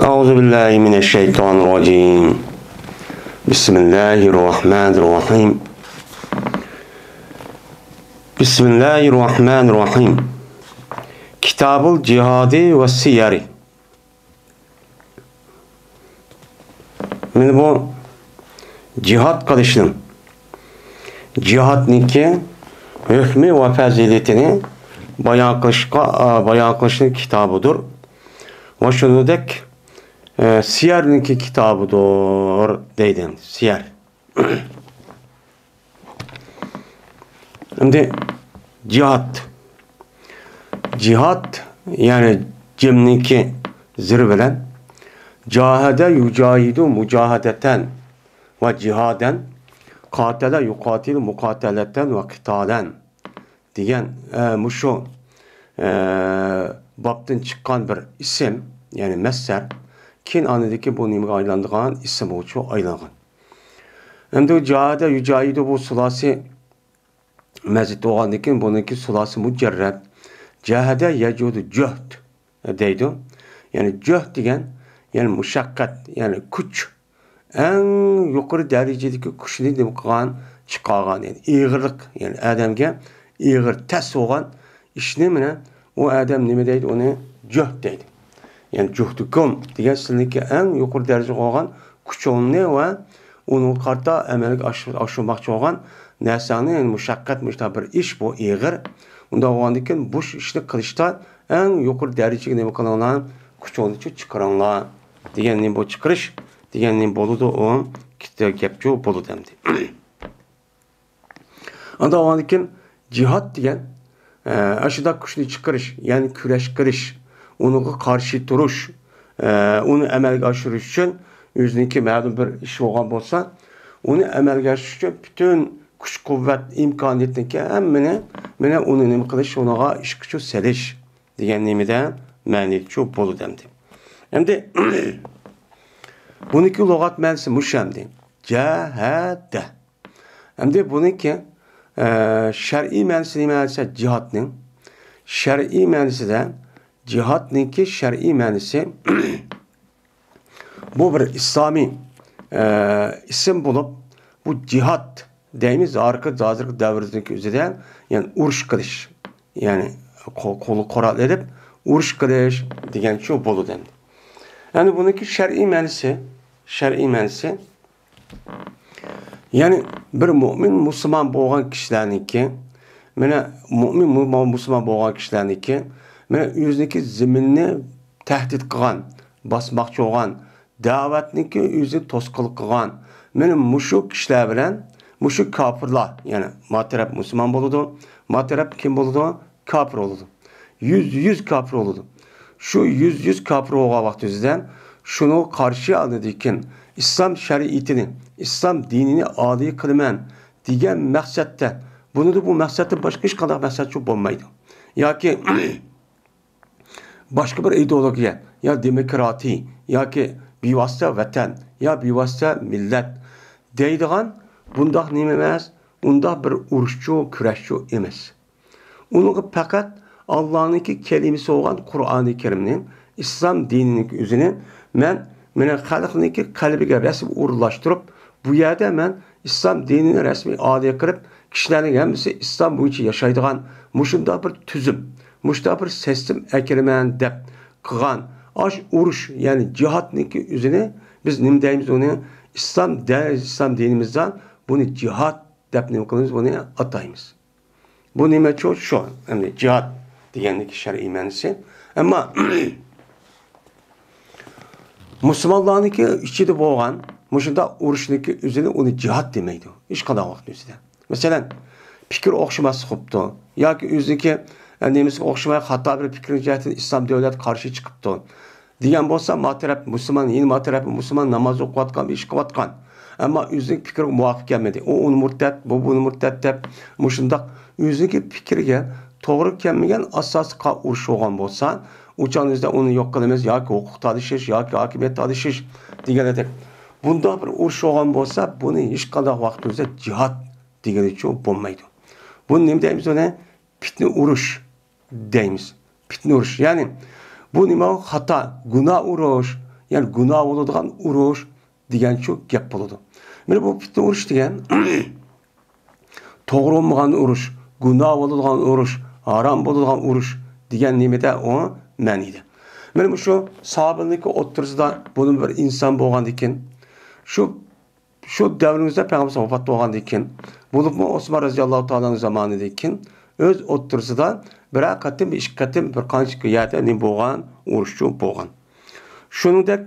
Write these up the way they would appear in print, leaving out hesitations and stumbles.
Euzubillahimineşşeytanirracim. Bismillahirrahmanirrahim. Bismillahirrahmanirrahim. Kitabul Cihadi ve Siyari. Şimdi bu cihat kılışının cihatniki hükmü ve faziletini bayan kılışının kitabıdır. Ve şunu dek Siyer'ninki kitabıdır deydim. Siyer. Şimdi cihat. Cihat yani cemninki zirvelen cahede yucahidu mucahadeten ve cihaden katele yukatil mukateleten ve kitalen diyen muşu babdan çıkan bir isim yani messer kin anıdaki bu nimge aylandığın isim uçu aylanğın. Hem de cahede yucahidu bu sulasi mezit oğandikin bununki sulasi mücerred cahede yecudu cöhd deydi. Yani cöhd diyen yani muşakkat yani kuch en yukarı derecedeki kuşunu demekkan çıkargan yani iğirlik yani adamga iğir ters olan işini mine o adam nime deydi onu cöhd deydi. Yani cöhdüküm diyen sizinki en yukarı derece olan kuchunu ve onu karta emelik aşırmakçı olan nesani yani muşakkat müşta bir iş bu iğir. Onda oğandikin bu işini kılışta en yukarı derecedeki demekkan olan kuchunu çıkaranlar diyenin bu çıkırış diyenin boludu o kitap gepçu bolu demdi. Anda o andikin cihat diyen aşıda kuşunu çıkarış yani küreş kırış onu karşı duruş onu emelge aşırış için yüzündeki mağdum bir iş olan olsa onu emelge aşırış için bütün kuş kuvvet imkaniyetindeki hemmine onu nemi kılış ona iş gücü seriş diyen nemi de mənlikçu bolu demdi. Hem de bununki lügat mənisi müşemdi. Cahade. Hem de bununki şer'i mənisi mənisi cihatның. Şer'i mənisi de cihatnınki şer'i mənisi bu bir İslami isim bulup bu cihat deyimiz arka hazırki devrindeki üzere yani uruş kılış yani kolu koral edip uruş kılış diyen şu bolu dendi. Yani bununki şer'i mənisi yani bir mümin Müslüman boğan kişilerinki mene mümin Müslüman boğan kişilerinki mene yüzdeki zeminini tehdit kılan basmakçı olan davetniki yüzü toskılık kılan mene muşu kişiler bilen muşu kafirler yani materap Müslüman boludu materap kim boludu? Kafir oludu. Yüz kafir oludu. Şu yüz kafir olan vaktizden şunu karşı aldıkken İslam şeriatini, İslam dinini adi kılman diyen məqsəddə bunu da bu məqsəddə başka hiç kadar məqsəd çok olmaydı. Ya ki başka bir ideolojiya ya demokrati ya ki bivasıta vatan ya bivasıta millet deydiğen bunda nememez, bunda bir uruşçu, küreşçu emez. Onu fakat Allah'ınki kelimesi olan Kur'an-ı Kerim'nin İslam dininin üzerine mene xalqniki qalbiga resmi uğurlaştırıp bu yerde men İslam dinini resmi adiye kırıp kişilerin hemisi İslam boyunca yaşaydıgan muşunda bir tüzüm, muşunda bir sistem ekirmen dep kıgan aş uruş yani cihatniki üzerine biz nim deyimiz onu İslam dinimizden bunu cihat dep ne kılımız bunu atayımız. Bu nime çok şu yani cihat diyenlik şer'i mənisi ama Müslümanlarınki içinde boğan, muşunda uruşundaki üzerine onu cihat demeydi. Hiç kadar vakti üzerinde. Mesela fikir okşaması koptu. Ya ki üzerindeki neyimiz okşamaya hatta bir fikrin cihatine İslam devlet karşı çıkıptı. Diyen bolsa materap Müslüman, yeni materap Müslüman namaz okuvatkan, bir iş okuvatkan. Ama üzerindeki fikir muvaffak gelmedi. O onu murtet, bu bunu murtet dep, muşunda üzerindeki fikirge doğru gelmeyen asas uruş olan bolsa uçağınızda onu yok kılamaz ya ki hukuk alışış ya ki hakimiyet alışış diyelim. Bunda bir uruş olan olsa bunu hiç kadar vaktimizde cihat diyelim çok bulmaydı. Bunun ne deyimiz ona? Fitne uruş deyimiz. Fitne uruş yani bu nima hata, günah uruş Yani günah bo'ladigan urush degan shu gap bo'ladi. Mana bu fitna urush degan to'g'ri bo'lmagan urush, günah bo'ladigan urush, harom bo'ladigan urush degan nimada o ma'nida. Mana bu shu sahobalarning o'rtasida buni bir inson bo'lgandan keyin shu davrimizda payg'ambar vafot bo'lgandan keyin bo'libmi Osmon roziyallohu taoloning zamonidan keyin o'z o'rtasida bir qatim, ikki qatim bir qancha yerda nim bo'lgan, urush bo'lgan. Shuningdek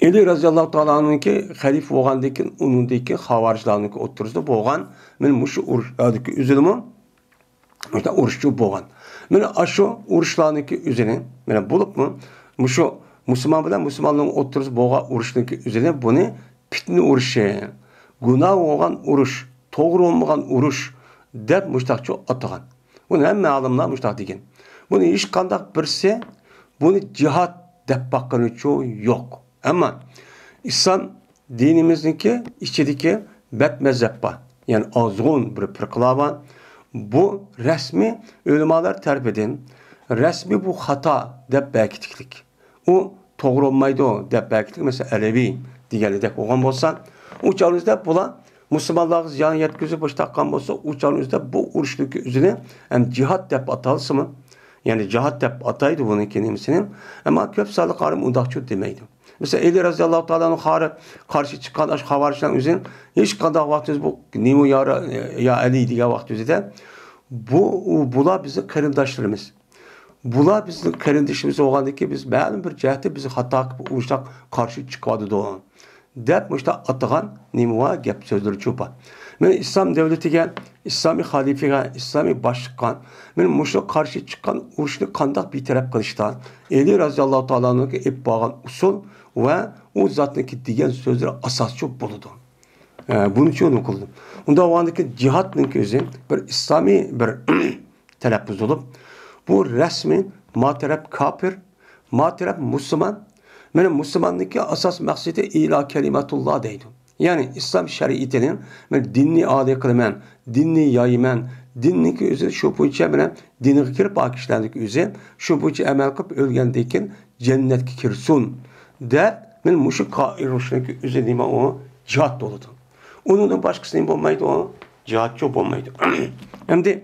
Ali roziyallohu taoloninki xalifa bo'lgandan keyin uningdagi xavorijlarning o'rtasida bo'lgan, men shu urushdagi üzülümü işte urushchi bo'lgan. Mana shu urushlarniki üzülü, mana bo'libmi shu musulmon bilan musulmonning o'rtasida bo'lgan urushniki üzülü buni fitna urushi, gunoh bo'lgan urush, to'g'ri bo'lmagan urush deb mushtaqchi atagan. Buni hamma olimlar mushtaq degan. Buni hech qanday birsi buni jihad deb bakqanichi yo'q. Ama İslam dinimizdeki içindeki bet mezhep var. Yani azgın bir fırkalar var. Bu resmi ulemalar terp edin. Resmi bu hata deb belkitiklik. O doğru olmaydı o deb belkitiklik. Mesela Alevi diğerleri olan olsa uçağınızda bulan Müslümanlar ziyan yetkisi baş takkan olsa uçağınızda bu uruşluk üzerine hem cihat deb atalsı mı? Yani cihat deb ataydı bunun kelimesinin. Ama köp sağlık arım undakçı demeydi. Mesela Ali razıyallahu ta'ala'nın karşı çıkan xavarijlerin üzerine hiç kadar vaktimiz bu Nimo ya Ali diye vaktimiz bula bizim karındaşlarımız. Bula bizim karındaşımız oğandaki biz məlum bir cəhətdə bizi hata uçak karşı çıkmadı doğan. Dep işte atılan Nimo'ya gep sözleri çupa. Men İslam devletiga, İslami halifega, İslami başlıkkan, men muşa karşı çıkan uruşunu kandak bir taraf kılıştan, Ali razıyallahu ta'ala'nın ip bağın usul ve o zatındaki diyen sözleri asasçı buludu. Bunun için onu kıldım. Onda o andaki cihatın özü bir İslami bir telaffuz olup, bu resmi ma taraf kafir, ma taraf Müslüman, benim Müslümanlıkı asas maksidi ila kelimetullah deydi. Yani İslam şeriatinin dinni adi kılmen, dinni yaymen, dinni özü şu boyunca bilen dini kirip akışlarındaki özü şu boyunca emel kılıp ölgendekin cennetki kirsun de men muşu kairuşundaki özü nima o cihat doludu. Onun da başkası nima olmaydı o cihatçı olmaydı. Hem de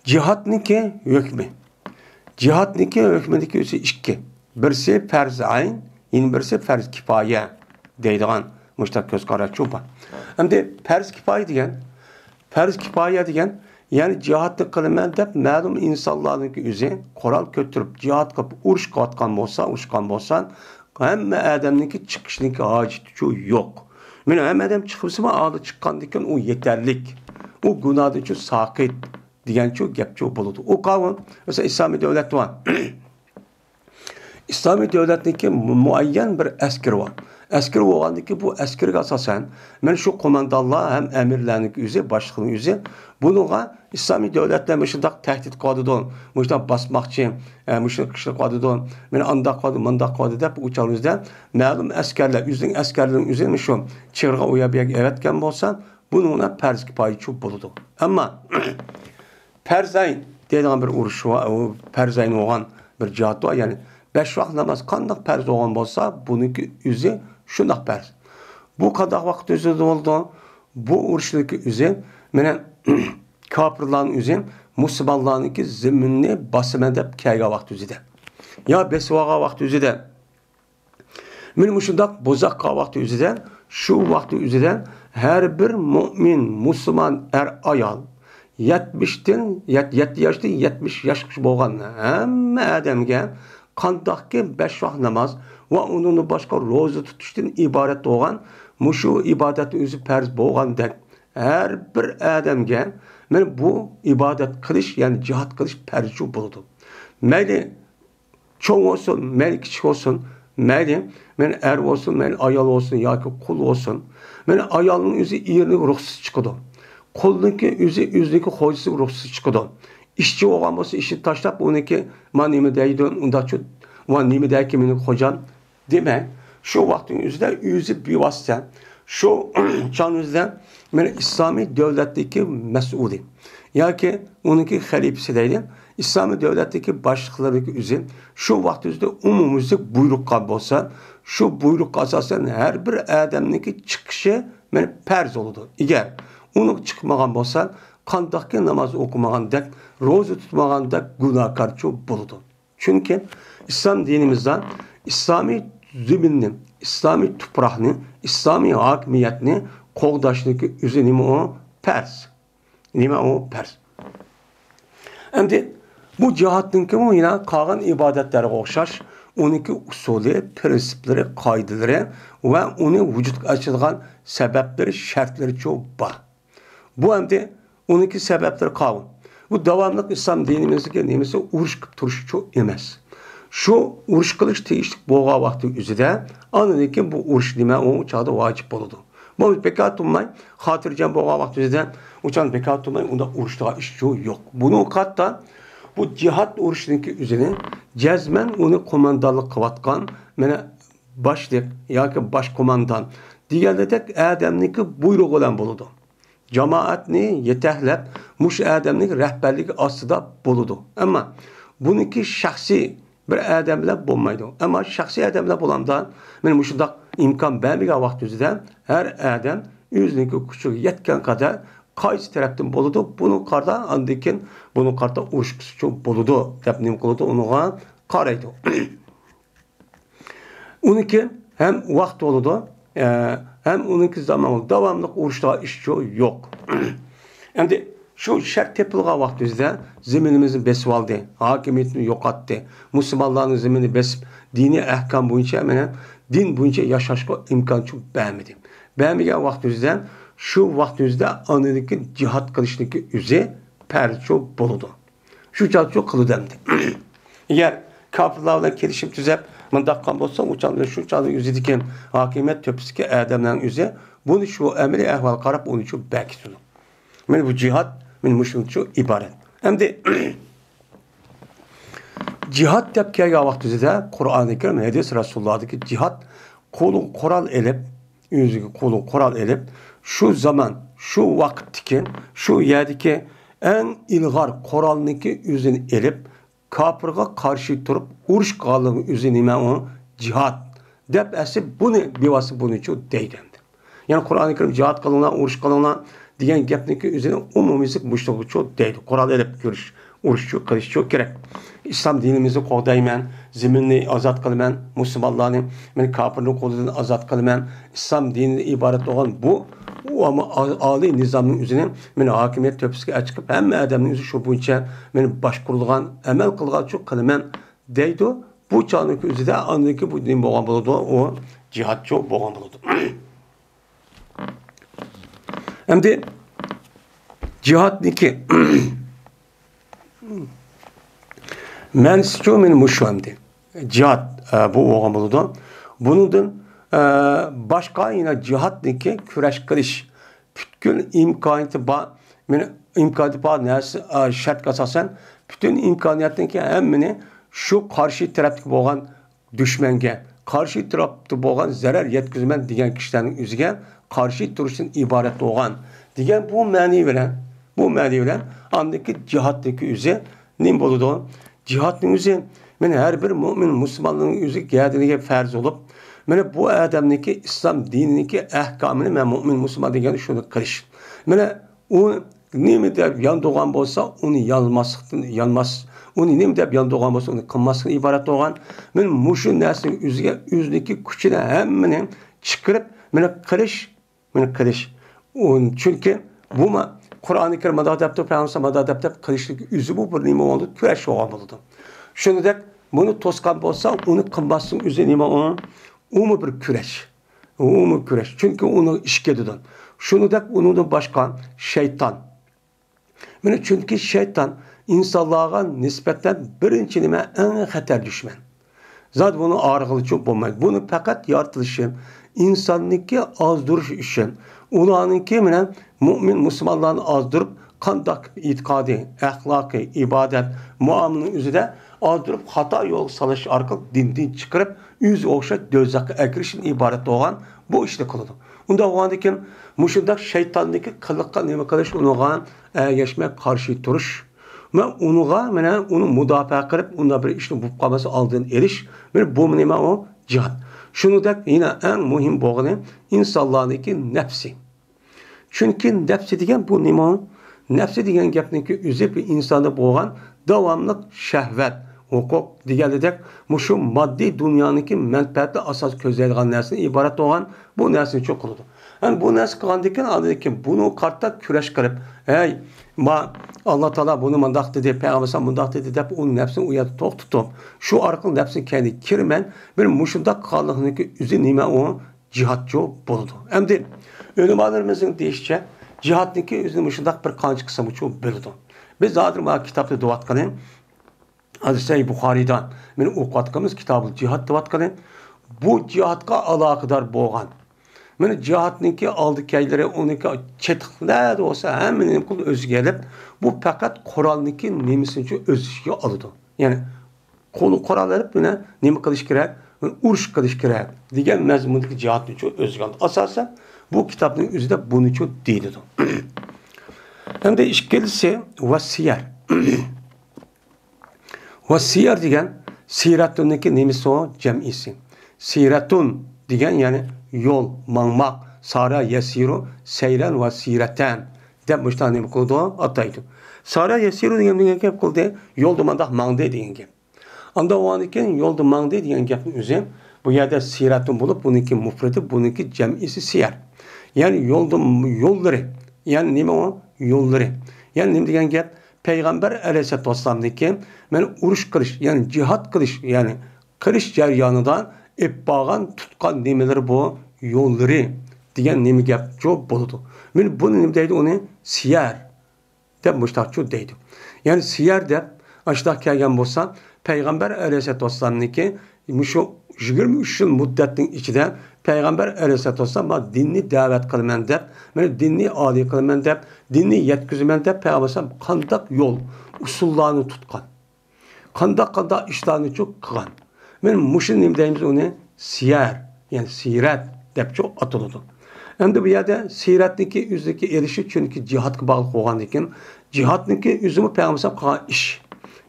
cihatniki hükmü. Cihatniki hükmündeki özü iki. Birisi farz ayn, yine birisi farz kifaye deydiğen müştak göz kararçı var. Hem de farz kifaye degen yani cihatlı kılmen dep ma'lum insanların özü koral kötürüp cihat kılıp uruş katkan bolsa hem adamniki çıkışniki haceti yok. Men hem adam çıkıpsa mı adı çıkkandikken o yeterlik. O günahı şu sakit degen şu gepçi buludu. O kavun mesela İslami devlet var. İslami devletindeki muayyen bir asker var. Asker olgandaki bu askerge asasen men şu komandanlar hem emirlerinin yüzü, başlığının yüzü bununla İslami devletler müştak tehdit kodudan, müştak basmakçı, müştak kışlık kodudan, men andak kodu, mandak kodu deyip uçağınızda ma'lum askerler, askerlerin üzerine şu çığırga uyabiyak evetken bolsa bununla perz kipayi çok buludu. Ama perzayn dediğin bir uruş var, o perzayn olan bir cihat var yani 5 vakt namaz kandak perz olan bolsa bununki yüzü şundak perz. Bu kadar vakit üzeri oldu. Bu uruşdaki üzeri menen kapırların üzeri Müslümanlarınki zeminini basım edip kayga vakti üzeri. Ya besvaga vakti üzeri. Men muşundak bozakka vakti üzeri. Şu vakti üzeri her bir mümin, Müslüman ayal 70'ten 7 yaştan 70 yaşmış bolgan hamma adamga qandaqki 5 vakt namaz ve onun başka roza tutuştan ibaret olan muşu ibadet özü perz bolgandek her bir adamga men bu ibadet kılış yani cihat kılış perzu buludu. Meyli çoğun olsun, meyli küçük olsun, meyli men er olsun, meyli ayal olsun ya ki kul olsun. Men ayalın özü yerini ruhsuz çıkıdı. Kulunki üzündeki hocası ruhsuz çıkıdı. İşçi olan olsa işi taşlap onunki man nimi deydi onda çok van nimi deyki menin hocam demek şu vaktin üzerinde yüzü bir vasıta şu çağınızda men İslami devletteki mesulü ya ki onunki halifesi deydi İslami devletteki başlıklardaki üzüm şu vaxtizde umumizlik buyruqqa bolsa, şu buyruqqa asasen her bir adamniki çıkışı meni perz oludu. Eğer onu çıkmagan bolsa, qandaqki namaz okumagandek, roza tutmagandek günahkarçı buludu. Çünkü İslam dinimizde İslami zümünni, İslami tupraqni, İslami hakimiyetni qoğdaşdaki üzü nima o? Pers. Nima o? Pers. Endi bu cihatdinki o yine qolgan ibadetlerge o'xshash, oniki usuli, prinsipleri, qoidalari va uni vujudga ochilgan sabablari, shartlari çok bor. Bu endi oniki sebepleri qolgan. Bu davamlıq İslam dinimizga nemisi urush qilib turish çok emas. Şu urush qilish tegishli bo'lgan vaqti o'zida aniki bu urush nima o chog'da vojib bo'ladi. Bu bekat tutmay, xotirjam bo'lgan vaqti o'zida uçan bekat tutmay, unda uruşda iş yok. Bunu hatta bu cihat uruşunki üzerine cezmen onu komandanlık kıvatkan, mene başlık yoki baş komandan diğerledek adamniki buyruq olan buludu. Cemaatni yetehlep muş adamniki rehberlik aslında buludu. Ama bununki şahsi bir adamla bulmaydı. Ama şahsi adamla bulandan men muşundak imkan vermeyken vakti üzerinde her adam yüzünki küçük yetken kadar qaysi tarafdan boludu? Bunu qarda andikin bunu qarda uruşkusu çok boludu. Dep kılıdı onuğa qaraydı. Uniki hem vaqt boludu, hem uniki zaman oldu. Davamlıq uruşda iş yok. Endi şu şart tepilgan vaqt bizde zeminimizin besip aldı, hakimiyetini yoqatdı. Müslümanların zemini besip dini ahkam boyunca hemen din boyunca yaşaşqa imkan çok vermedi. Vermegen vaqt bizde şu vaktimizde anındaki cihat kılışındaki üze perço boludu. Şu çarço kılıdemdi. Eğer kafirlerle kelişim tüzep mındakkan bolsa uçan şu çarço üzediki hakimiyet töpüsüki adamların üze bunu şu emri ehval karab onu çok belki sunu. Yani bu cihat min muşunçu ibaret. Hem de cihat tepkiye vaktimizde Kur'an-ı Kerim hadis Resulullah'daki cihat kolun koral elip yüzüki kolun koral elip şu zaman, şu vakitteki, şu yerdeki en ilgar koralniki yüzünü elip, kapırga karşı durup, uruş kalığın yüzünü o cihat. Dep esi bunu, bivası bunu çok deydemdi. Yani Kur'an-ı Kerim cihat kalığına, uruş kalığına diyen gepniki yüzünü umumizlik müştakı çok deydi. Koral elip görüş, uruş çok, kılış çok gerek. İslam dinimizi qoğdayman, zeminni azat kılman, Müslümanlarını, men kapırın kolundan azat kılman, İslam dinine ibaret olan bu ama ali nizamın üzerine meni hakimiyet töpüsüge çıkıp hem adamın üzü şu boyunca meni baş kurulgan, emel kılgan çok kılman deydi. Bu çağındaki üzerinde anındaki bu din boğan buludu, o cihatçı boğan buludu. Hem de cihat-niki men siço meni muşu hem de cihat bu boğan buludu. Bunun başka yine cihat-niki küreş kılış bütün imkaniyeti ba neresi şart kasasen bütün imkaniyetindeki hemmini şu karşı taraftaki boğan düşmenge, karşı tarafta boğan zarar yetkizmen diyen kişilerin üzüge karşı duruşun ibaret olan diyen bu mani veren andaki cihattaki üzü nim boludu. Cihatın üzü her bir mümin Müslümanlığın üzü geldiğine ferz olup mene bu adamniki İslam dinindeki ahkamını men mümin Müslüman degen şunu kılış. Mene o nemi dep yan doğan bolsa onu yanmaz. Onu nemi dep yan doğan bolsa onu kılmasın ibaret olan. Men muşu nersini üzdeki küçüne hemmini çıkarıp mene kılış. Çünkü bu Kur'an-ı Kerim madadepte Peygamber madadepte kılışlık üzü bu bir nemi oldu. Küreş olan buldu. Şunu dek bunu toskan bolsa onu kılmasın üzü nemi olan. O bir küreş. Çünkü onu işkedidin. Şunu da onun başkan şeytan. Çünkü şeytan insanlığa nispetten birinci nime en xatar düşman. Zaten bunu ağırlığı çok olmaydı. Bunu fakat yaratılışı, insanlıkı azdırış için, ulanınki mümin Müslümanlarını azdırıp, kandak itikadi, ahlakı, ibadet, muamelinin üzerinde azdırıp hata yol salış arkalı dinden çıkarıp yüz okşa dözakı ekirişin ibaret olan bu işte kılıdı. Onda oğandaki muşundak şeytandaki kılıkka nime kılış onuğan geçme karşı duruş. Men onu mudofaa qilib, unda bir ishni bo'lib qolmasa oldin elish, mana bu nima o jihad. Shuningdek, yana eng muhim bo'lgani insonlarningki nafsi. Chunki nafsi degan bu nima? Nafsi degan gapniki o'zi bir insonda bo'lgan davomli shahvat, huquq deganidek, mushu moddiy dunyoniki manfaatli asos ko'zlaydigan narsadan iborat bo'lgan bu narsani cho'q qiladi. Yani bu narsa qilgandan keyin buni qarta kurash qilib, "Ey, Allah Taala bunu mundaq dedi, Peygamber mundaq dedi" deb u nafsini u yerda to'xtatib, shu orqali nafsini kendi kirmen bir mushundaq qilganligi o'zi nima u jihadchi bo'ladi. Endi ulamolarımızın deyişçe jihadniki o'zini mushundaq bir qancha qism uchun bo'ladi. Biz hozir bu kitobda deyotganim Hazreti Buxoriydan men o'qiyotganimiz kitobul jihad deyotganim bu jihadga aloqador bo'lgan. Mana jihadniki oldi kaylari uniki chetiqlar olsa hammaning qul o'ziga kelib, bu faqat Qur'onniki nemisini o'ziga oladi. Ya'ni Qur'on olib buni nima qilish kerak? Urush qilish kerak degan mazmundagi jihadni o'ziga oldi. Asosan bu kitobning o'zida buni deydi. Hamda ikkinchisi vasiyar. Vasiyar degan siratuniki nemisi o jam'isi. Siratun degan ya'ni yo'l, mangmaq, sara yasiru, sayran va siratan deb mushtan nima qildi ataydi. Sara yasiru degan gap qildi, yo'lda mandaq mangdi degan gap. Anda o'anikin yo'lda mangdi degan gapning o'zi bu yerda siratun bo'lib, buniki mufradi, buniki jam'isi siyar. Yani yolları. Yani nima o? Yolları. Yani nima degan gap? Peygamber Aleyhisselatü Vesselam'daki men urush qilish, yani jihad qilish, yani qilish jarayonidan epbağan tutqan nimalar bu yolları degan nima gap jo'p bo'ladi. Men buni nima deydi uni? Siyar deb mushtaqchu deydi. Yani siyar deb ashta kelgan bo'lsa, Peygamber Aleyhisselatü Vesselam'daki mushu 23 yil muddatning ichida Peygamber Aleyhisselatü Vesselam dinni davet qilman deb, men dinni oliy qilman deb, dinni yetkizman deb Peygamber qandaq yo'l, usullarni tutgan. Qandaq ishlarni çok qilgan. Men mushu nima deymiz uni? Siyar, yani sirat deb çok atıladi. Endi bu yerda siratniki o'zidagi erishi chunki jihadga bog'liq bo'lgandan keyin jihadniki o'zimi Peygamber qilgan ish.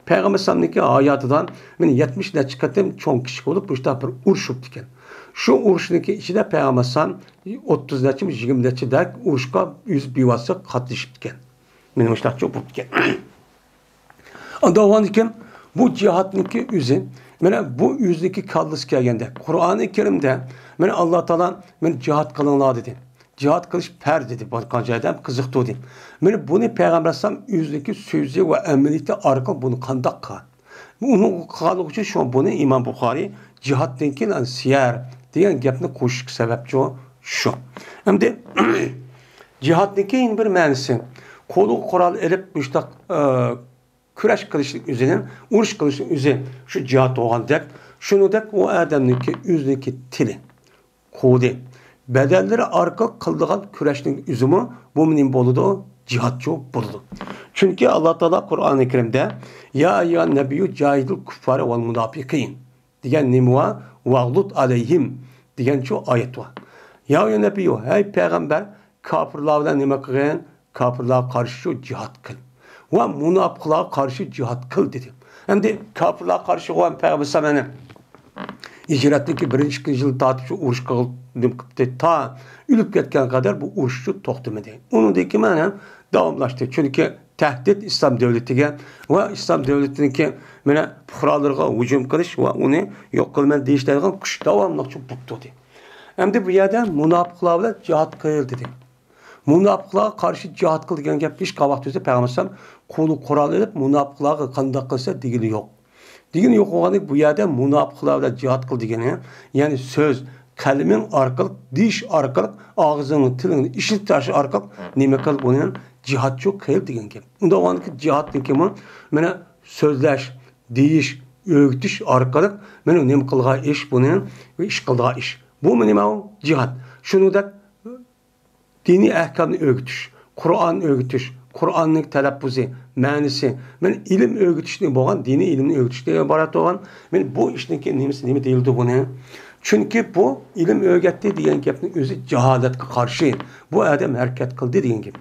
Peygamber sallallahu hayatından men 70 neçe qatim cho'ng kishi bo'lib, bu ishda bir urushib ekan. Şu urushniki ichida Peygamber sallallahu 30 neçe 20 neçe dak urushga yüz bivasi qatnashib ekan. Men o'shda cho'p bo'lib ekan. Unda o'anikin bu jihadniki o'zi mana bu o'zliki kallisi kelganda Qur'oni Karimda men Alloh taolo men jihad qilinglar dedi. Jihad qilish farz dedi. Boshqa joyda qiziqdi dedi. Men buni Peygamber sallallahu o'zliki so'zi va amaliyati orqali buni qandoq qilgan. Uni qilganligi uchun shu buni Imom Buxoriy jihaddan keyin siyar degan gapni qo'shish sababchi shu. Endi jihadning keyin bir ma'nosi qo'l qurol olib mushtaq kurash qilishning o'zining, urush qilishning o'zi shu jihad bo'lgandek, shuningdek u odamningki o'zligi tili, qo'li, badallari orqali qildigan kurashning o'zimi bu nima bo'ladi? Jihadchi bo'ladi. Chunki Alloh taolo Qur'oni Karimda ya ayyuhan nabiyyu jahidul kuffara val munafiqin degan nima vag'lut alayhim degan şu oyat var. Ya nabiyyu hey payg'ambar kofirlar bilan nima qilgan? Kofirlarga qarshi jihad qil. Va munofiqlarga qarshi jihad qil dedi. Endi kofirlarga qarshi olan Peygamber sallallahu hicretdeki 1. yıl tatip şu urush qildi ta ölüp ketgan kadar bu urushni to'xtamadı. Uningdagi ma'no davomlashdi. Chunki tahdid İslam devletiga va İslam devletiniki mana fuqarolarga hujum qilish va uni yo'q qilman deyishlarga kuch davomli bo'ldi. Endi bu yerda munofiqlar bilan jihad qil dedi. Munofiqlarga qarshi jihad qil degan gap hech qavaqt o'zi Peygamber qo'li qurol olib munofiqlarga qanday qilsa degani yo'q. Degani yo'q bo'lgani bu yerda munofiqlar bilan jihad qil degani, ya'ni so'z, qalbing orqali, dish orqali, og'zingni, tilingni ishlatish orqali nima qil buni jihadchi qil degan gap. Unda o'nki jihadniki mana so'zlash, deyish, o'rgatish orqali mana nima qilgan ish buni va ish qilgan ish. Bu nima o? Jihad. Shuningdek diniy ahkomni o'rgatish, Qur'on o'rgatish, Qur'onning talaffuzi, ma'nosi, men ilm o'rgatishni bo'lgan diniy ilmni o'rgatishga iborat bo'lgan. Men bu ishniki nima deyildi buni? Chunki bu ilm o'rgatdi degan gapning o'zi jaholatga qarshi. Bu odam harakat qildi degan gap.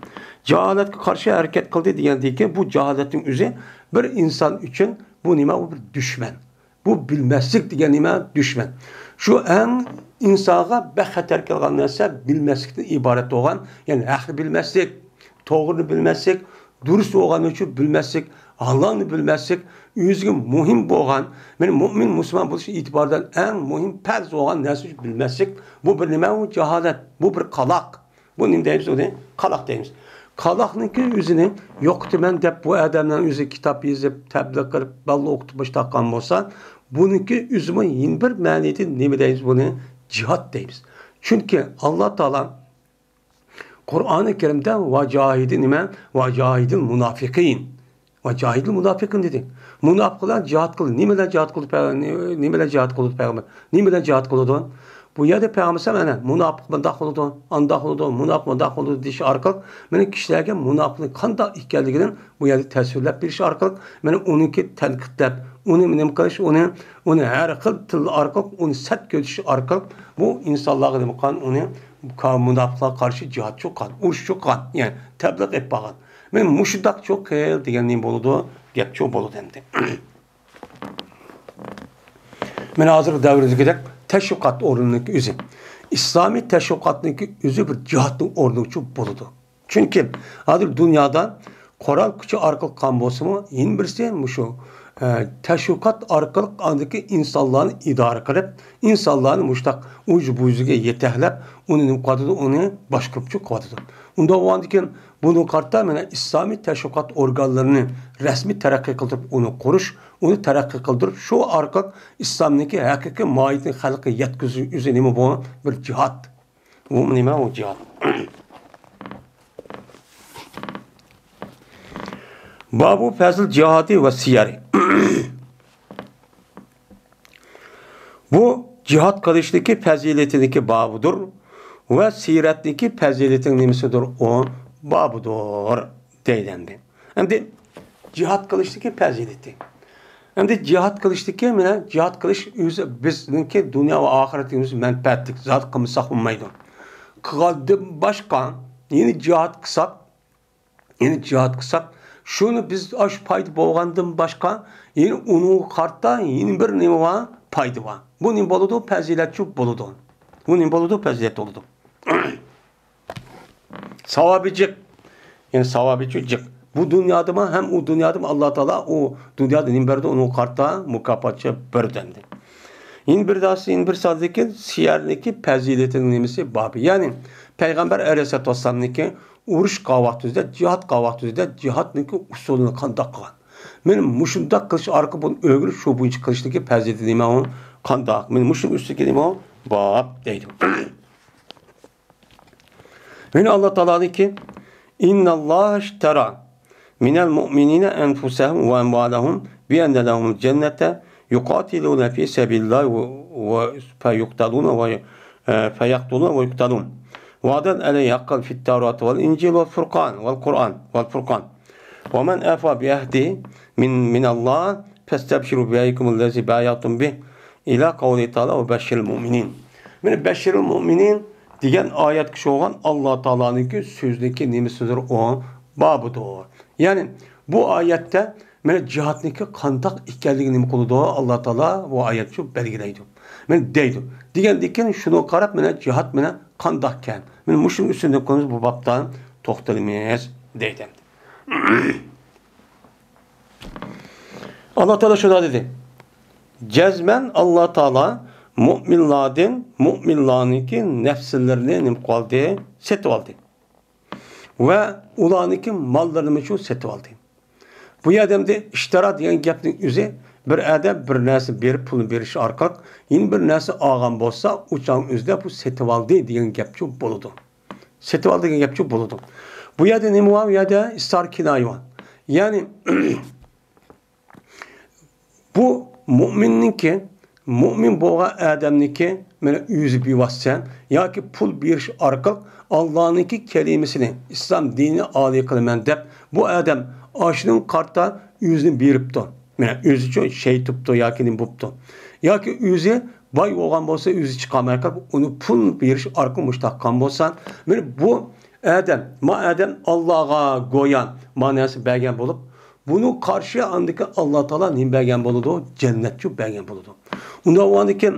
Cehaletga qarshi harakat qildi degandiki ki bu cehaletning o'zi bir inson uchun bu nima? Bu bir düşman. Bu bilmaslik degan nima? Düşman. Shu eng insonga bexatar qilgan narsa bilmaslikdan iborat bo'lgan, ya'ni haqni bilmaslik, to'g'rini bilmaslik, durust bo'lgani uchun bilmaslik, Allah'ni bilmaslik, o'ziga muhim bo'lgan, men mu'min musulmon bo'lish e'tiboridan eng muhim farz bo'lgan narsa bilmaslik, bu bir nima? Bu jaholat, bu bir qaloq. Bu nima deymiz uni? Qaloq deymiz. Qaloqniki o'zini yo'qtiman deb bu odamdan o'zi kitob yozib, tabliq qilib, balla o'qitib boshtaqqan bo'lsa, buniki o'zimi yin bir ma'nida nima deymiz buni? Jihad deymiz. Chunki Alloh taolo Qur'oni Karimda vajahidi nima? Vajahidil munafiqin. Vajahidil munafiqin dedi. Munafiqlar jihad qildi. Nimalar jihad qildi? Nimalar jihad qildi payg'ambar? Nimalar jihad qildi? Bu yerda payg'ambar mana munofiq bunday qildi, anday qildi, munofiq bunday qildi deyish orqali meni kishilarga munofiqning qanday ekanligini bu yerda tasvirlab berish orqali meni uniki tanqidlab, uni nima qilish, uni har xil til orqali uni sat ko'tish orqali bu insonlarga nima qilgan, uni munofiqlarga qarshi jihad cho'qqan, urush cho'qqan, ya'ni tabliq etib qolgan. Men mushundaq cho'q degan nima bo'ladi? Gap cho'q bo'ladi endi. Men hozir davrimizgidek teşviqat o'rnidagi o'zi. İslami teşviqatniki o'zi bir cihatning o'rnichi bo'ladi. Chunki hozir dunyoda qoral kuchi orqali qilgan bo'lsa-mu, yin birisi shu teşviqat orqali andagi insonlarni idora qilib, insonlarni mushtaq uj-bujiga yetaklab, uni nima qiladi, uni boshqarib chiqadi. Unda bo'lgandan bunu qarta mana islomiy teşviqat organlarini rasmiy taraqqiy qildirib, uni qurish, uni taraqqiy qildirib, shu orqali islomniki haqiqiy mohiyatini xalqqa yetkazish o'zi nima bu? Bir jihad. Bu nima u jihad? Babu fazl cihadi ve siyari. Bu cihad qilishlik fazilatidagi babudur ve siratdagi fazilatning nimasidir? O babudur deyildi. Hem de cihad qilishlik fazilati. Hem de cihad qilishlik mana cihad qilish o'zi bizningki dunyo va oxiratimiz manfaatlik zot qilmasak bo'lmaydi. Qildim boshqa, yeni cihad qilsak, şunu biz aş payda bo'lgandan boshqa, yeni uni qarta yeni bir nima var, payda var. Bu nima bo'ladi? Fazilatchi bo'ladi. Bu nima bo'ladi? Fazilat bo'ladi. Savabicik. Yani savabicik. Bu dünyada mı hem o dünyada mı Allah Teala o dünyada nima berdi, onu qarta mukafotcha berdi. Yine bir daha bir sadeki siyarniki fazilatinin nimesi babı. Yani Peygamber Aleyhisselatü Vesselam'niki uruş qavaqtida, jihad qavaqtida jihadniki usulini qanday qilgan. Men mushundaq qilish orqali buni o'g'ri shu bo'yicha qilishdagi fazilati nima u? Qanday? Men mushun ustiga nima u? Bab deydi. Meni Alloh taolaniki innalloha ishtara minal mu'minina anfusahum wa amwalahum bi anna lahumul cennete yuqatiluna fi sabilillah ve feyuqtaluna ve feyaqtuluna ve yuqtalun. وعدا عليه حقا في التوراة والإنجيل والفرقان والقرآن والفرقان ومن أفى بعهده من الله فاستبشروا بأيكم الذي بايعتم به إلى قوله تعالى وبشر المؤمنين. من بشر المؤمنين degan ayet kişi olan Allah Teala'nınki sözdeki nimesidir o babıdır. Yani bu ayette men cihatniki qandaq ekanligini nima qildi Allah Teala bu ayet şu belgileydi. Men deydi. Degandan şunu qarab mena cihat mena qandaq ekan. Men mushun üstünde konumuz bu babdan to'xtalmaymiz deydi. Allah Teala şuna dedi. Cezmen Allah Teala mu'minlarniki nefslerini nim qildi, setib oldi. Ve ularniki mallarını şu setib oldi. Bu adamda ishtara degan gapning o'zi bir adam bir narsa berib pul berish orqali yeni bir narsa olgan bo'lsa, o'shan o'zida bu setib oldi degan gapchi bo'ladi. Setib oldi degan gapchi bo'ladi. Bu yerda nima var? Bu yerda istar kinoyi var. Yani bu mu'min bo'lgan odamniki mana o'zi bevosita yoki pul berish orqali Allah'nınki kelimesini, İslam dinini âli qilaman deb bu adam aşının qarta özünü beripti. Mana o'zi uchun şey tuttu yoki nim bo'pti. Yoki o'zi boy bo'lgan bo'lsa, o'zi chiqamay qolib, uni pul berish orqali mushtaqan bo'lsa, mana bu Adam, Adam Allah'a goyan manası bergen bulup, bunu karşıya andaki Allah Teala nim bergen buludu, cennetçi bergen buludu. Onda o andaki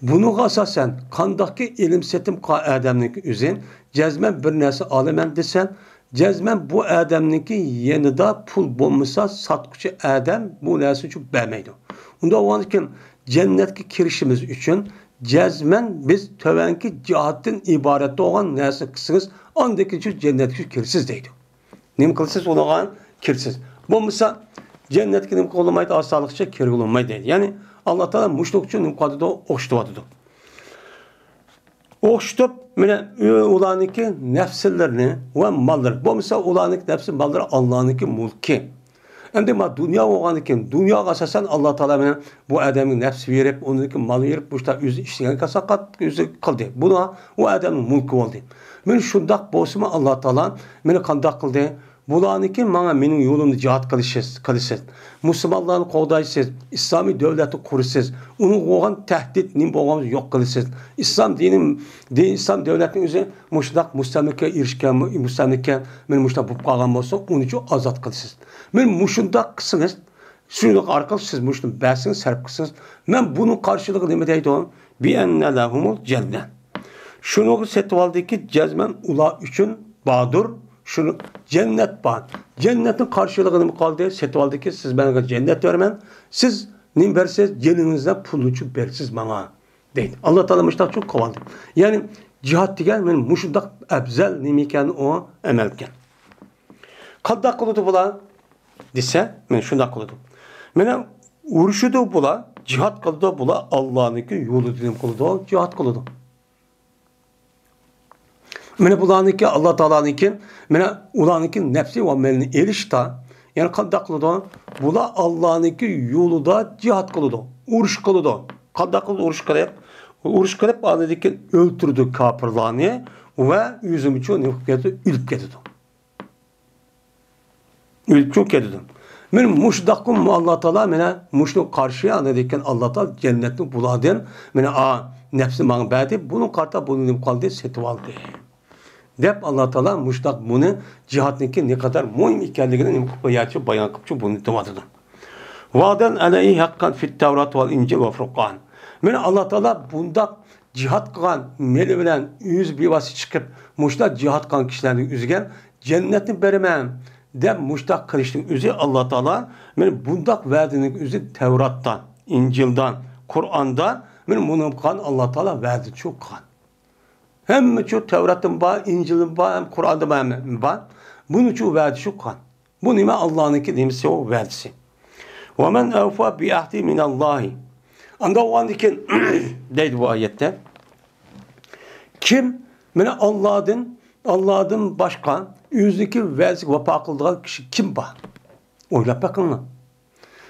bunu asasen kandaki ilim setim Adam'nınki üzün, cezmen bir nesi alimen desen, cezmen bu Adam'nınki yenida pul bulmasa satkuçu Adam bu nesi için vermeydi. Onda o andaki cennetki kirişimiz için cezmen biz tövenki cihattin ibarette olan nesi kısınız, andaki için cennetki kirsiz deydi. Nim kılsız olan kirsiz. Bulmasa cennetki nim kolamaydı, asalıkça kir olunmaydı deydi. Yani Allah Teala muşlukçu nim kadıda okştuvadıdı. Okştup, ulaniki nefsillerini ve malları. Bulmasa ulaniki nefsi malları Allah'ınki mulki. Hem de dünya olanıken, dünya asasen Allah Teala bu adamın nefsi verip, onunki malı verip, bu işte yüzü işleyen kasakat yüzü kıldı. Buna o adamın mulku oldu. Ben şundak bozumu Allah Teala beni kandak kıldı. Bulanıki bana benim yolumda cihat kılışız. Müslümanların kovdaysız, İslami devleti kurusuz. Onun koğan tehdit, nim boğamız yok kılışız. İslam İslam devletinin üzerine muşdak müstemlike erişken, müstemlike benim muşdak bu kağam olsa, onun için azat kılışız. Ben muşundak kısınız, şunu arkalı siz muşun bersiniz, serp kısınız. Ben bunun karşılığı ne deydi o? Bi enne lehumul cennet. Şunu setvaldı ki cezmen ula üçün bağdır. Şunu cennet bağ. Cennetin karşılığını mı kaldı? Setvaldı ki siz bana cennet vermen. Siz nim versiz ceninizden pulucu bersiz bana deydi. Allah Teala müştak çok kovaldı. Yani cihat diyen benim muşundak ebzel nimiken o emelken. Kadda kılıdı bula dese ben şundak kılıdım. Mene uruşu da bula, cihat kılıdı bula Allah'ınki yolu dedim kılıdı, cihat kılıdı. Mene bulanıki Allah Teala'nınki, mene ulanıki nefsi ve melini erişta, yani kadda kılıdı, bula Allah'ınki yolu da cihat kılıdı, uruş kılıdı. Kadda kılıdı uruş kılıp, uruş kılıp Allah'ınki öldürdü kapırlarını ve yüzüm için ülüp getirdi. Ülüp getirdi. Men muşdakum Allah Teala mene muşluk karşıya anedikken Allah Teala cennetini buladen mene nefsi manbadi bunun karta bunun kaldı setvaldı. Dep Allah Teala muşdak bunu cihatniki ne kadar mühim ikenligini nimkupayaçı bayan kıpçı bunu devadıdı. Vaden aleyhi hakkan fit Tevrat vel İncil ve Furqan. Mene Allah Teala bunda cihat kılan meli bilen yüz bir vasi çıkıp muşdak cihat kılan kişilerin üzgen cennetini veremem. Dem muştak kılıştığın üzü Allah Teala benim bundak verdiğinin üzü Tevrat'tan, İncil'dan, Kur'an'dan benim bunu kan Allah Teala verdi çok kan. Hem şu Tevrat'ın bağ, İncil'in bağ, hem Kur'an'da bağ. Bunu çok verdi çok kan. Bu nime Allah'ınki nimsi o verdisi. Ve men evfa bi ahdi min Allahi. Anda o andikin deydi bu ayette. Kim beni Allah'ın başka yüzdeki verzik vapa kıldığı kişi kim var? Oyla bakın lan.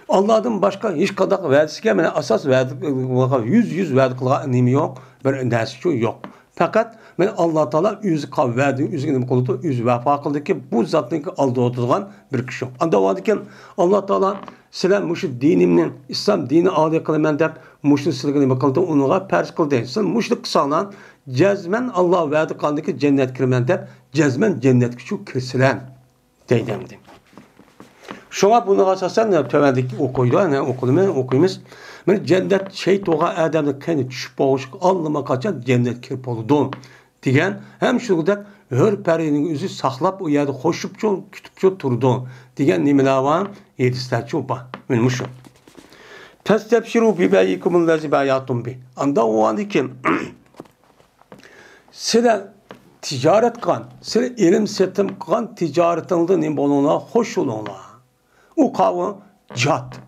Allah'ın başka hiç kadar verzik yani asas verdik yüz verdik kıldığı nimi yok. Bir nesi yok. Fakat ben Allah Teala yüz kav verdi, yüz nimi kıldı, yüz vapa kıldı ki bu zatın aldığı oturan bir kişi yok. Anda o diken Allah Teala silen muşu dinimnin İslam dini adi kılmen dep muşu silgini bakıldı onlara pers kıldı. Sen muşluk sanan cezmen Allah verdi kandı ki cennet kirmen dep cezmen cennet küçük kirsilen deydemdi. Şuna bunu asasen tövendeki okuydu. Ne okuyumuz. Ben cennet şey toğa Adem'de kendi düşüp boğuşuk Allah'ıma kaçan cennet kirp oldu. Diyen hem şurada her perinin yüzü saklap o yerde hoşup çok kütüp çok turdu. Diyen nimelava yedisler çoğba. Benim şu. Testebşiru bibeyikumul lezi bayatum bi. Anda o an iken size ticaret kan, size ilim setim kan ticaretinde ne boluna hoş oluna. O kavga cihat.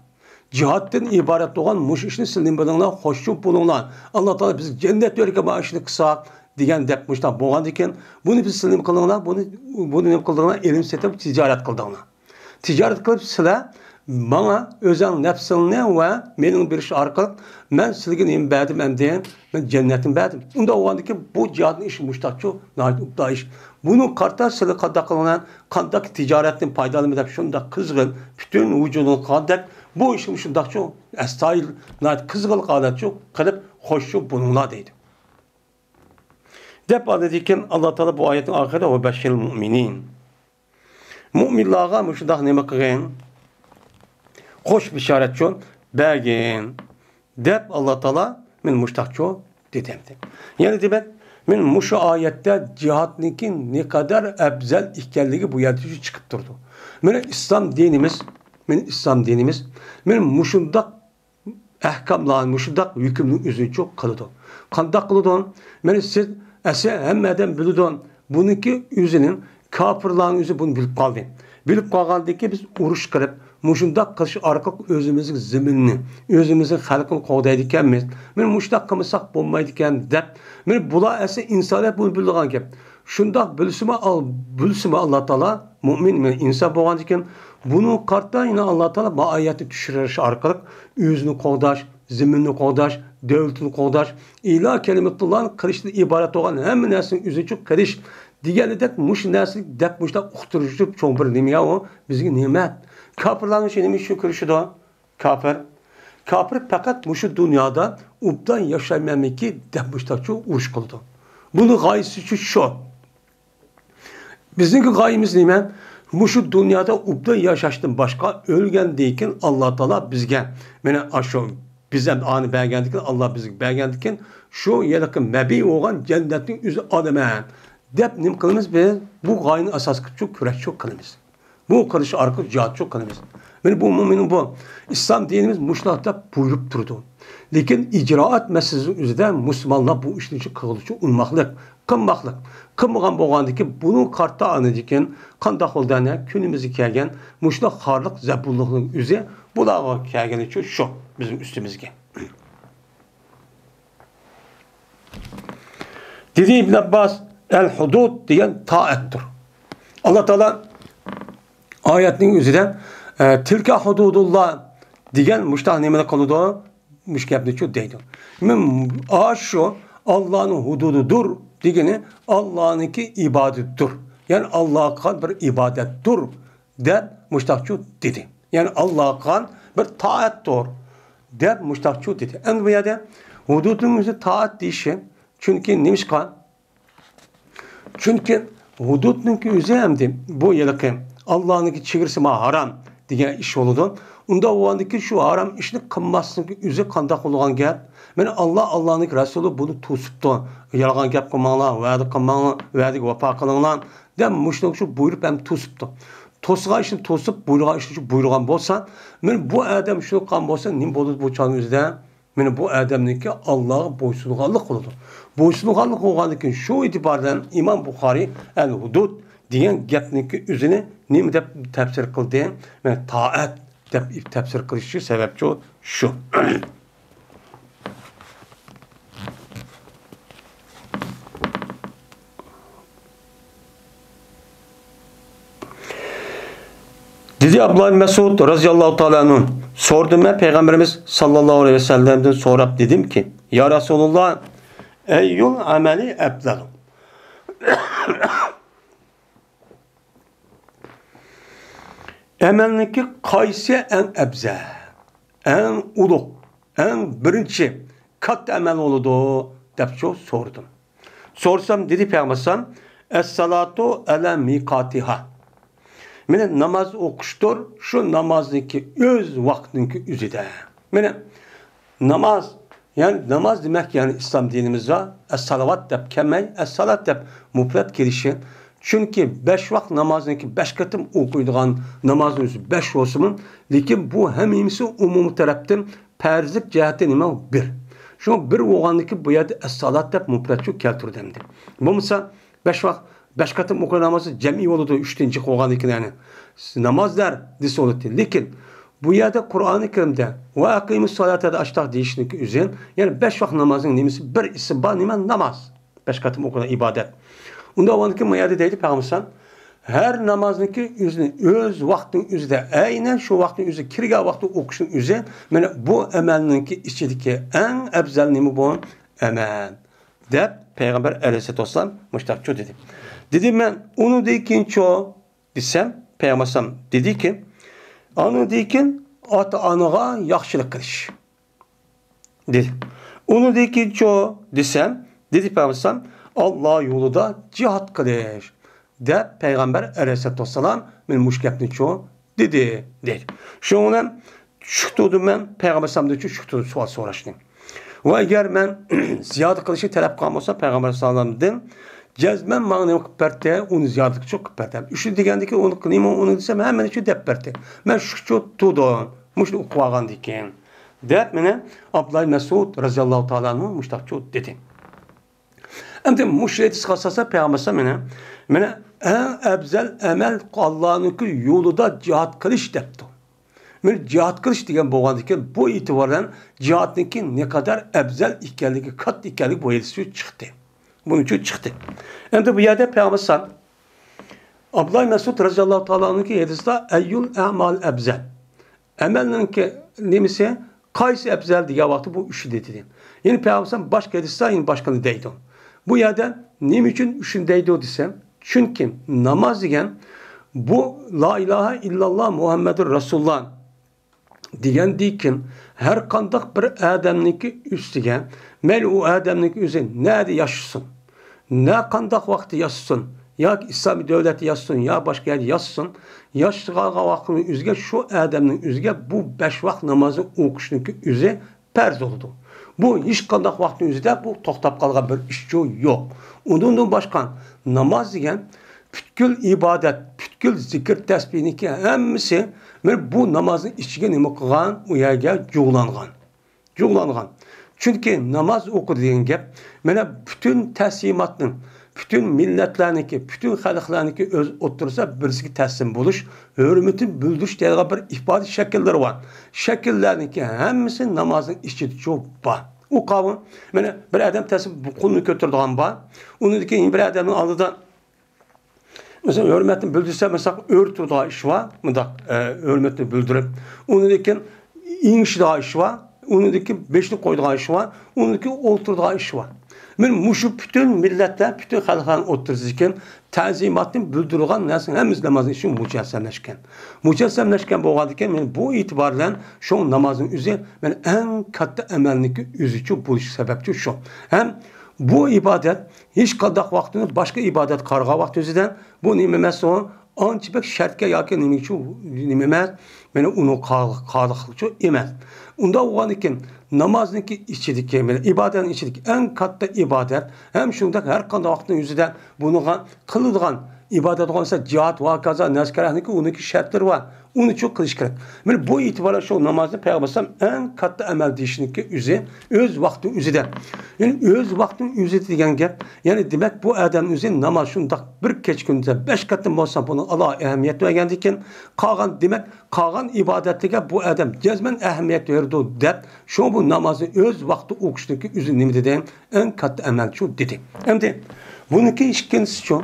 Cihattan ibaret olan muş işini silin boluna hoşup buluna. Allah Teala biz cennet yörke başını kısa diyen depmişler boğan diken bunu biz silin kılına bunu ne kıldığına ilim setim ticaret kıldığına. Ticaret kılıp size bana özel nefsine ve benim bir şey arkalık ben silgin verdim hem diyen ben cennetim verdim. Onda o andaki bu cihadın işi müştakçı da iş. Bunu kartar size kadar kılınan kandak ticaretin paydalı medep şunda kızgın bütün vücudun kandak bu işi müştakçı estayil kızgın kandak çok kalıp hoşçu bununla deydi. Dep adedikin Allah Teala bu ayetin ahirinde ve beşşiril mu'minin. Mu'minlarga müşundaq nima qilgan? Xo'sh bishoratchon bergin. Dep Allah Teala men mushtaqcho dedimdi. Yani demek men mushu oyatda cihatnikin ne kadar afzal ekanligi bu yerda chiqib turdi. Meni İslam dinimiz men mushundaq ahkamlarni, mushundaq hukmni o'zicha qiladi. Qanday qiladi? Meni siz asa hammadan biladi. Buniki o'zining kafirlarning o'zi buni bilib qoldi. Bilib qolgandiki biz urush qilib, mushundaq qilish orqali o'zimizning zaminni, o'zimizning xalqini qo'g'daydi ekanmiz. Men mushundaq qilmasak bo'lmaydi ekan deb, men bular esa insoniyat buni bilgan gap. Shundaq bilsimi Allah Taala mu'min men inson bo'lgan ekan, buni qarta yine Allah Taala bu oyatni tushirish orqali o'zini qo'g'dash, zaminni qo'g'dash, davlatni qo'g'dash, ila kalimatullohni qilishdan iborat bo'lgan hamma narsani o'zicha qilish deganidek mush narsa deb mushtaq uqtirishib cho'ng bir nima o bizga ne'mat. Kafirlarning shu nima shu kirishida kafir faqat mushu dunyoda ubdan yashaymanmiki deb mushtaqcha urush qildi. Buni g'oyasi shu. Bizning g'oyamiz nima? Mushu dunyoda ubdan yashashdan boshqa o'lgandan Allah Taala bizga mana shu biz ham ani bergandikin Allah bizga bergandikin shu yerga mabi bo'lgan jannatning o'zi olaman deb nim qilamiz biz bu g'oyani asos qilib kurashchi qilamiz. Bu qilish orqali jihatchi qilamiz. Mana bu mo'minning bu islom dinimiz mushlaqda buyurib turdi. Lekin ijroat masalasi o'zida musulmonlar bu ishni qilishni qilmoqlik. Qilmagan bo'lgandiki buni qarta anadikin qanday holdan kunimizga kelgan mushlaq xorliq zabullikning o'zi bularga kelganicha shu bizim üstümüzge. Dedi İbn Abbas el-hudud diyen taattir. Allah Teala ayetinin üzerinde tilka hududullah diyen müştah nemine kalıdı müşkebni çok deydi. Şu Allah'ın hudududur diyeni Allah'ınki ibadettir. Yani Allah'a bir ibadettir der müştahçu dedi. Yani Allah'a bir taattir der müştahçu dedi. En bu yerde hududumuzu taat deyişi çünkü neymiş kan? Çünkü hududunki üzerinde bu yılki Allah'ınki çığırsı ma haram diye iş oldu. Onda o andaki şu haram işini kılmasın ki üzeri kandak olan gel. Yani Allah'ınki Resulü bunu tosuptu. Yalgan gap kılmanlar, vaadi kılmanlar, vaadi vefa kılınlar. Dem müştahçu buyurup hem tosuptu. Tosga işini tosup buyurgan işini buyurgan bolsa, men bu adam şunu kan bolsa nim bolur bu çağın üzerinde? Men bu adamniki Allah'a boysunganlık oldu. Boysunganlık olgandan şu itibardan İmam Buxari el-Hudud diyen gapniki üzerine nim deb tefsir kıldı? Men taat deb tefsir kılışı sebepçi şu. Dedi Abdullah bin Mesud radıyallahu ta'ala anhu sordum ben Peygamberimiz sallallahu aleyhi ve sellem'den sorap dedim ki ya Resulullah eyyul ameli ebdel emelniki qaysi en ebze en uluq en birinci kat emel oludu deb sordum. Sorsam dedi Peygamber es-salatu ala mikatiha. Mene namaz okuştur, şu namazdaki öz vaktinki üzide. Mene namaz, yani namaz demek yani İslam dinimizde es-salavat deb kemey, es-salat deb mufrat girişi. Çünkü 5 vakt namazındaki 5 katım okuyduğun namazın özü 5 olsun. Lekin bu hemimisi umumi taraftan perzlik cihetten ima bir. Şu bir oğandaki bu yerde es-salat deb mufrat çok keltirdi. Bu mesela 5 vakt 5 katım okuyan namazı cemi oldu 3. olgan yani. Namazlar dese oldu. Lekin bu yerde Kur'an-ı Kerim'de ve akimus salata da açtaq deyişlik üzerine yani 5 vakt namazın nemisi bir isim var nime namaz. 5 katım okuyan ibadet. Onda o anki mayada deydi Peygamber her namazınki üzerine öz vaktin üzerinde aynen şu vaktin üzerinde kirga vakti okuşun üzerine yani bu emelninki içindeki en ebzel nemi bu emel. Deb Peygamber aleyhisselatü vesselam müştakçı dedi. Dedim ben onu deyken çoğu desem Peygamber dedi ki onu deyken ata-anaga yaxşılık kılış. Dedi. Onu deyken çoğu desem dedi Peygamber Allah yolunda cihat kılış. De Peygamber Aleyhisselam men muşkepni çoğu dedi. Şuna şuktudum ben Peygamber Sallallahu Aleyhi ve Sellem sual soraştım. Ve eğer ben ziyaret kılışı talep kalmasa Peygamber Sallallahu Aleyhi ve Sellem cezmen mağnım kıperte onu ziyaret çok kıperte. Üçü digendeki onu kılayım onu desem hemen üçü deperte. Ben şukçu tudum. Muşlu ukvagan diken. Dep mene Abdullah Mesud radıyallahu ta'ala anhu muştakçu dedi. Hem muşriyet kısasa Peygamber mene en ebzel emel Allah'ın yolunda cihat kılış depti. Men cihat kılış diyen boğandıkken bu itibaren cihatınki ne kadar ebzel ikenligi, kat ikenligi bu elisi çıktı. Bunun için çıktı. Hem de bu yerde Peygamber sallallahu Abdullah Mesud radıyallahu ta'ala anh'ın yedisinde eyyul e'mal ebzel. Emelinin ki nemisi kaysi ebzel diye vakti bu üçü dedi. Yani Peygamber başka yedisinde yine başkanı deydi. Bu yerden nem için üçündeydi o desem. Çünkü namaz diyen bu la ilahe illallah Muhammedur Resulullah diyen dikin her kandak bir adamniki üstüge mel o adamniki üzerine nerede yaşasın? Ne kandak vakti yaşasın? Ya İslami devleti yaşasın ya başka yerde yaşasın. Yaşlığa vaktini üzge şu adamın üzge bu 5 vakit namazı okuşunki üze perz oldu. Bu hiç kandak vaktini üzde bu toktap kalgan bir işçi yok. Ondan başkan namaz diyen pütkül ibadet, pütkül zikir tesbihini hemmisi bu namazın içine nime kılgan, uyaga cuğlangan. Çünkü namaz oku deyen gep, bütün teslimatın, bütün milletlerindeki, bütün halklarındaki öz otursa birisi teslim buluş, hürmetin büldürüş diye bir ifade şekilleri var. Şekillerindeki hemmisi namazın içi çok var. O kavun, bir adam teslim bu kolunu götürdüğün var. Onu diken bir adamın aldıdan mesela hürmetin büldürse mesela örtürdüğü iş var. Hürmetin büldürüp. Onu diken iniştiği iş var. Onu diken beşlik koyduğu iş var. Onu diken oturduğu iş var. Muşu bütün milletler, bütün halkların otururken tanzimatın büldürülen nesin hemiz namazın için mücessemleşken. Mücessemleşken boğadıkken bu itibarla şu namazın üzeri en katı emelindeki üzücü buluş sebepçi şu. Hem bu ibadet hiç kadak vaktini başka ibadet karga vakti üzerinden bu nimemesi o ancak şartke yakın nimemez onu kardıkçı imez. Onda olan iken namazınki içidik ibadetin içidik en katı ibadet hem şunda her kanda vaktinin yüzünden bunu kılıdığan ibadet olsa cihat vakaza neskerahındaki onunki şartları var. Onu çok kılış gerek. Bu itibarla şu namazda Peygamber en katı emel dişindeki üzeri öz vaktin üzerinden. Yani öz vaktin üzeri diyen gel. Yani demek bu adam üzeri namaz şunda bir keç günde 5 katın olsa bunu Allah ehemmiyet vergendikken kalan ibadetlige bu adam cezmen ehemmiyet verdi de şu bu namazı öz vakti okuştaki üzeri nimdeden en katı emel şu dedi. Hem de bununki ikincisi şu.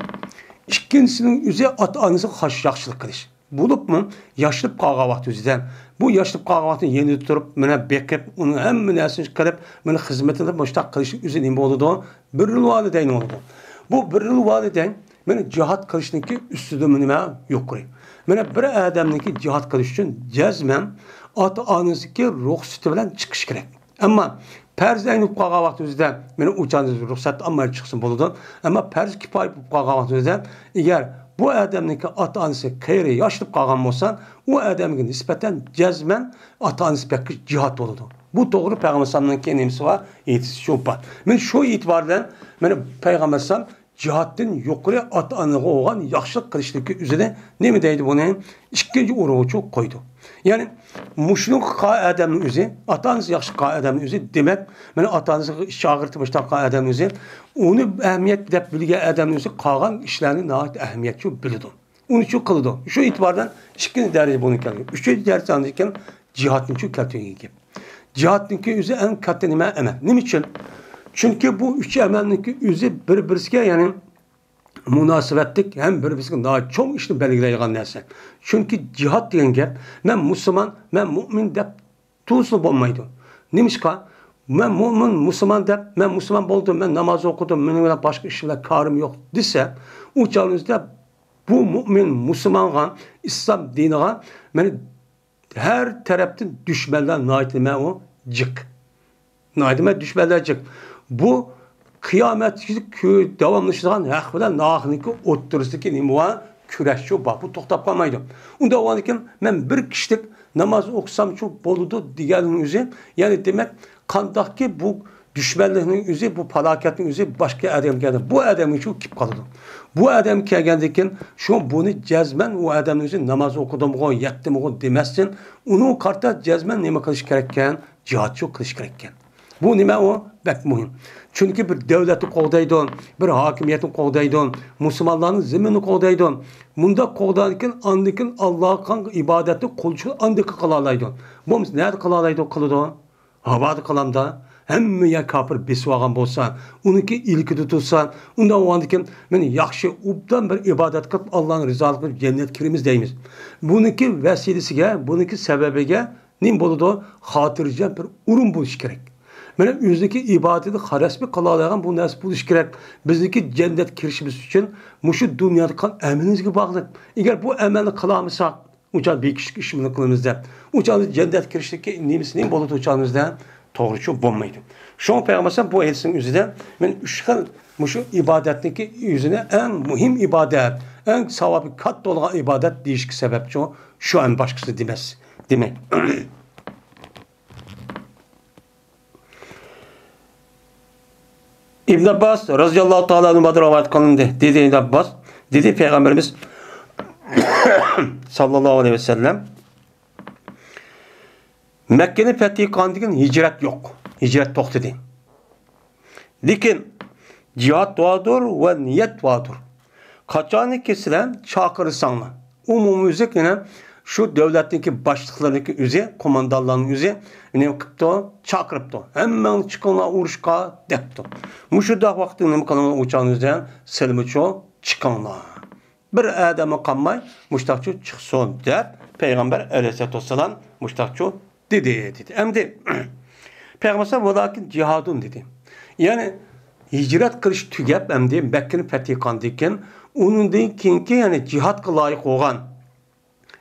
İkincisinin üzeri ata-anası yaxşılık kılış. Bulup mu yaşlıp kalga vakti üzerinden. Bu yaşlıp kalga vakti yeni tutup bekip onu hem münasını çıkarıp hizmetinde müştak kılışı üzerine oldu. Birrül valideyn oldu. Bu birrül valideyn cihat kılışındaki üstüdümünü yok kurayım. Bir adamdaki cihat kılış için cezmen ata-anasıki ruh sütü bilen çıkış gerek. Ama perz aynı kalga vakti üzerinden uçağınız ruhsat amma çıksın buludu. Ama perz kipayı kalga vakti üzerinden eğer bu adamdaki ata-anası kayri yaşlıp kalgan olsan o adamın nispeten cezmen ata-anası pek cihat oldu. Bu doğru Peygamber Sallallahu kendisi var. Yetisi çok var. Şu itibarla Peygamber Sallallahu cihatın yukarı ata-anası olan yaşlık kılıştaki üzerine ne mi deydi bunu? İkinci uğrağı çok koydu. Yani muşluk adamın üzeri, ata-anası yaşlı adamın üzeri demek ata-anası şağırtmışlar adamın üzeri onu ehemmiyet de bilge adamın üzeri kalan işlerini nahit ehemmiyet çok bildi. Onu çok kıldı. Şu itibardan ikinci derece bunu keldi. Üçüncü derece anlayırken cihatın çok keltüğü gibi. Cihatın ki üzeri en katı nime emel. Ne için? Çünkü bu üç emelin ki üzeri birbirisi yani münasebetlik hem birbirisi daha çok işini belirleyen nerse. Çünkü cihat diyen gap ben Müslüman, ben mümin de tuzlu olmaydı. Nimişka ben mümin, Müslüman de ben Müslüman oldum, ben namaz okudum, benim başka işimle karım yok dese o çağınızda bu mümin, Müslüman İslam dinine beni her taraftan düşmanlar naitime o cık. Naitime düşmanlar cık. Bu qiyomatchilik davomlashadigan haq bilan nohaqniki o'ttirisdagi nima kurashchi bor. Bu to'xtab qolmaydi. Unda o'g'ankin men bir kishilik namoz o'qisam shu bo'ladi deganing o'zi, ya'ni demak, qandaqki bu düşmanlıkның o'zi, bu falokatning o'zi boshqa odamga keladi. Bu odamga shu kelib qoladi. Bu odam kelgandan keyin shu buni jazman u odamning o'zi namoz o'qidimg'o, yetdimg'o demasdan, uni qarta jazman nima qilish kerak ekan? Jihadchi qilish kerak ekan. Bu nima o? Bak muhim. Chunki bir davlatni qo'g'daydi, bir hokimiyatni qo'g'daydi, musulmonlarning ziminini qo'g'daydi. Bunda qo'g'daydigan andikin Allohga ibodatni qilishni andiki qila oladi. Bu nima qila oladi? Qiladi. Havada qalamda hammaga kafir besib olgan bo'lsa, uniki ilki tutilsa, unda o'g'andikin men yaxshi ubdan bir ibodat qilib Allohning rizoligini jannat kiramiz deymiz. Buniki vasilasiga, buniki sababiga nim bo'ladi? Xotirjam bir urum bo'lish kerak. Mana o'zidagi ibodatni xarasbi qila oladigan bu narsa bo'lish kerak. Bizniki jannat kirishimiz uchun mushu dunyoda qilgan amalimizga bog'liq. Agar bu amalni qila olmasak, uçan bir kişi işini kılımızda, uçan cennet kirişteki nimisinin bolu uçağımızda doğrucu bulmaydı. Şu an peygamber bu elsin yüzünden ben üç yıl şu ibadetteki yüzüne en mühim ibadet, en sevabı kat olan ibadet değişik sebepçi o. Şu an başkası demez. Demek. İbn Abbas radıyallahu ta'ala anhu rivayet kılındı. Dedi İbn Abbas, dedi Peygamberimiz sallallahu aleyhi ve sellem Mekke'nin fethi kandığın hicret yok. Hicret toxtadı. Lakin cihat vardır ve niyet vardır. Kaçanı kesilen çakırırsanlar. Umumuzda yine şu devletteki başlıklarındaki üze, komandanların üze ne kıptı, çakırıptı. Hemen çıkanlar uğraşka depti. Muşudak vaktinde mi kalan uçağınızdan selimiço çıkanlar. Bir adamı kanmay, muştakçı çıksın der. Peygamber aleyhissalatü vesselam muştakçı dedi. Hem de Peygamber velakin cihadun dedi. Yani hicret kılış tügep hem de Mekke'nin fethi kandıyken onun deyinki yani cihat layık olan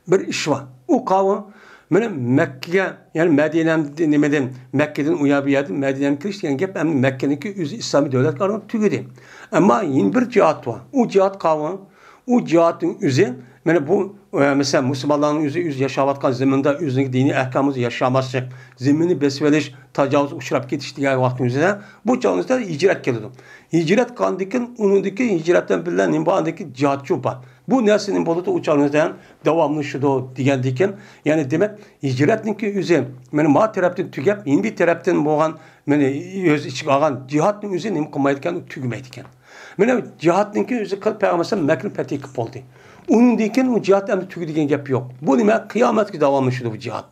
bir iş var. O kavga benim Mekke'ye yani Mekke'den uyabiyadım Medine'den kılış yani gep hem Mekke'ninki İslami devlet kararı tügedi. Ama yeni bir cihat var. O cihat kavga o cihatın üzeri bu mesela Müslümanların yüz yaşavatkan zeminde yüzündeki dini ahkamımızı yaşamazsak, zemini besveliş, tacavuz uçurap yetiştiği vaktin üzerine bu canlıda hicret geliyordu. Hicret kandikin, onundaki hicretten bilinen nimbağındaki cihatçı var. Bu neslinin bulutu uçağınızdan devamlı şudu diyen yani demek hicretninki üzeri, ma terapten tügep, yeni bir terapten boğan, öz içik ağan cihatın üzeri nimkımaydıken tügümeydiken. Cihatninki üzeri Peygamber Mekke'nin fethi kıp oldu. Onun deyken o cihat emri tüküdüğün gap yok. Bu demek kıyamet ki davamlaşıyordu bu cihat.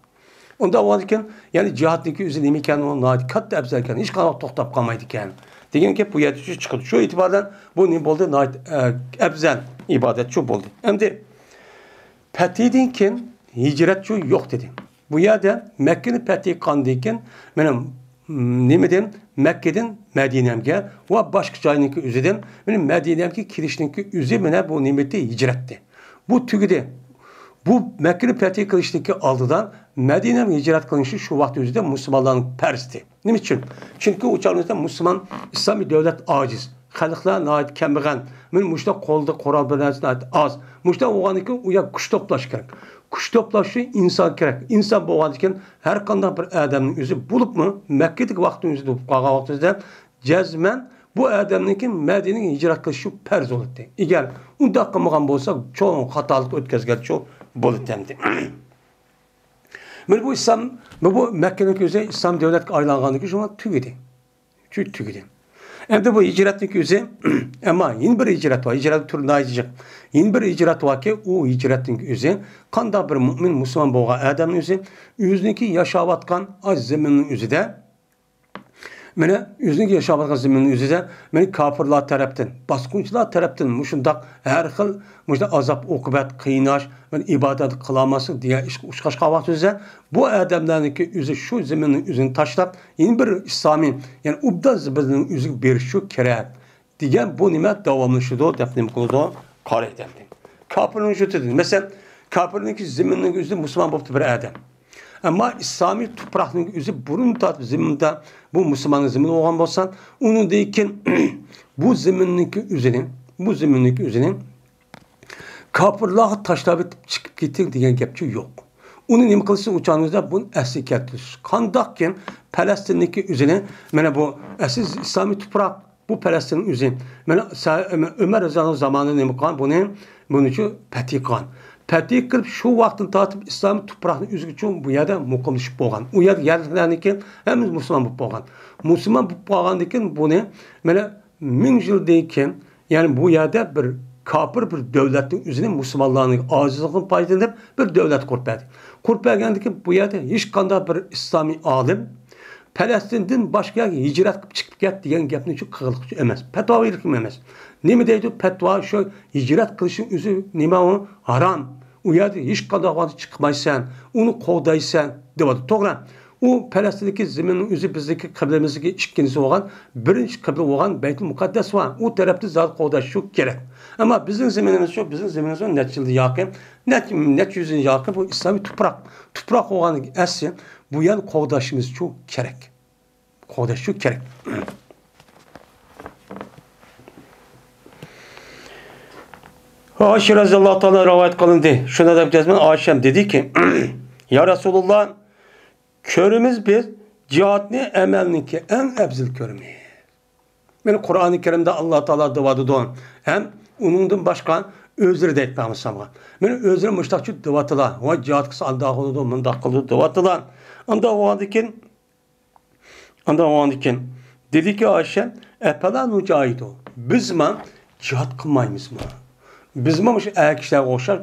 Onda varken yani cihatdaki üzerine iken o nadikat da ebzerken hiç kadar toxtab kalmaydıken. Degen ki bu yetişi çıkıldı. Şu itibardan bu ne oldu? Ebzel ibadet şu oldu. Hem de fethedinken hicret şu yok dedi. Bu yerde Mekke'nin fethi kandıyken benim nimeden Mekke'den Medine'mge ve başka cayınki üzerden benim Medine'mki kirişninki üzerine bu nimeti hicretti. Bu tügüde bu Mekke'nin fethi kılıştaki aldıdan Medine'm hicret kılınışı şu vakti üzerinde Müslümanların persti. Niçin? Çünkü uçağınızda Müslüman İslami devlet aciz. Xalqlar nəhayət kəmbəğən. Mən müşdə qolda qoral bilənsin az. Müşdə oğanıkı uya kuş toplaş gerek. Kuş toplaşı insan gerek. İnsan boğanıkən hər qandaq bir adamın özü bulup mu Mekke'deki vaktin özü bulup qağa vaxtında cəzmən bu adamınki Medine'nin hicret kılışı pərz oldu. Eğer unda qılmağan bolsa çoğun xatalık ötkəzgər çox bolup demdi. Bu Mekke'nin özü İslam devlet aylanğanlığı şuna tügedi. Tügedi. Hem de bu hicretlik yüzü ama yeni bir hicret var. Hicret türünde ayıcık. Yeni bir hicret var ki o hicretlik yüzü kanda bir mümin Müslüman boğa adamın yüzü yüzündeki yaşavatkan az zeminin yüzü de yüzündeki yaşavatkan zeminin yüzü de kafirler taraftan, baskınçılar taraftan muşundak her xil azap, okubat, kıynaş, ibadet kılaması diye uçkaş kavat yüzü bu adamlarınki yüzü şu zeminin yüzünü taşlap yeni bir İslami yani ubda zibirinin yüzü bir şu kere diyen bu nimet devamlışıdı defnim kuludu kare edildi. Kafirin yüzü dedi. Mesela kafirinki zeminin yüzü Müslüman buldu bir adam. Ama İslami toprakның yüzü burun tatip zeminde bu Müslümanın zemini olan olsan, onun deyken bu zemindeki üzerinin kapırlığa taşlayıp çıkıp getir diyen gepçi yok. Onu nima qilsa uçağınızda bunu əsli keltiriş. Qandaqken Palestin'deki üzerine, mana bu əsl İslami toprak, bu Palestin'in üzerine, mana Ömer Rıza'nın zamanı nima qilgan, bunu için pəti qilgan. Pəti qilib şu vaqtdan tatib İslami toprağını üzgü için bu yerda muqimlashib bo'lgan. U yer yerlarnikin hamiz Müslüman bo'lib bo'lgan. Müslüman bo'lib bo'lgandan bunu mana 1000 yildan keyin, yani bu yerda bir kafir bir devletin üzerine Müslümanların acizliğini paylaşıp bir devlet kurdu. Kurduğundaki bu yerde hiç qanday bir İslami alim Palestin'den başka yerga hicret çıkıp get degan gapni şu qilqichi emas. Fatvo berkim emas. Nima deydi? Fatvo şu hicret qilishing o'zi nima u haram. U yerda hech qanday vaqt chiqmaysan, uni qo'daysan deydi. To'g'ri. U Palestin'deki zeminin özü bizdeki kıblemizdeki ikkinisi olan, birinci kıble olan Beyt-i Mukaddes var. O tarafta zat qo'dash şu gerek. Ama bizim zeminimiz şu, bizim zeminimiz o net yılda yakın, net yüzün yakın bu İslami toprak. Toprak olan asli bu yan qo'dashimiz çok gerek. Qo'dash şu gerek. Ayşe radıyallahu ta'ala rivayet kılındı. Şuna da cezmen Ayşem dedi ki, ya Resulullah, körümüz biz cihatni emelninki en ebzil körümüz. Yani Kur'an-ı Kerim'de Allah Teala duvadı doğan. Hem onundan başka özür de etmemiz sana. Yani özür müştakçı duvatılar. O cihat kısa Allah oldu, mındak kıldı duvatılar. Anda o andikin. Dedi ki Ayşe, epela mücahid o. Biz mi cihat kılmayımız mı? Biz mi erkekler oşar,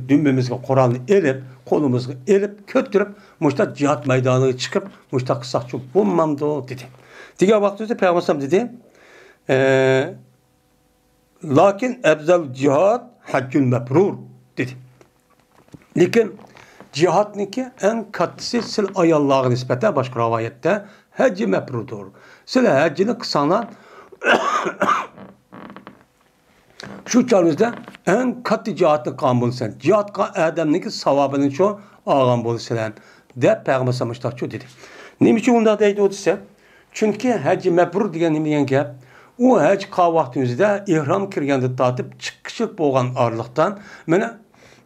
dümbemizde Kur'an'ı elip, kolumuzu elip, kötürüp, müştak cihat meydanına çıkıp, müştak kısakçı bulmamdı dedi. Diğer vaktinde Peygamber dedi, lakin ebzel cihat haccül mebrur dedi. Lakin cihatniki en katısı sil ayallığa nispeten başka rivayette hacci mebrurdur. Sil haccini kısanan şu çağımızda en katı cihatını kan bulsan. Cihat kan adamniki savabının çoğu ağam bulsan. De Peygamber Samıştakçı dedi. Niçin onda deydi o ise? Çünkü hacci mebrur diyen nimiyen ki o hac qal vaxtınızda ihram kirgende tatip çıkışık boğan arlıqtan mene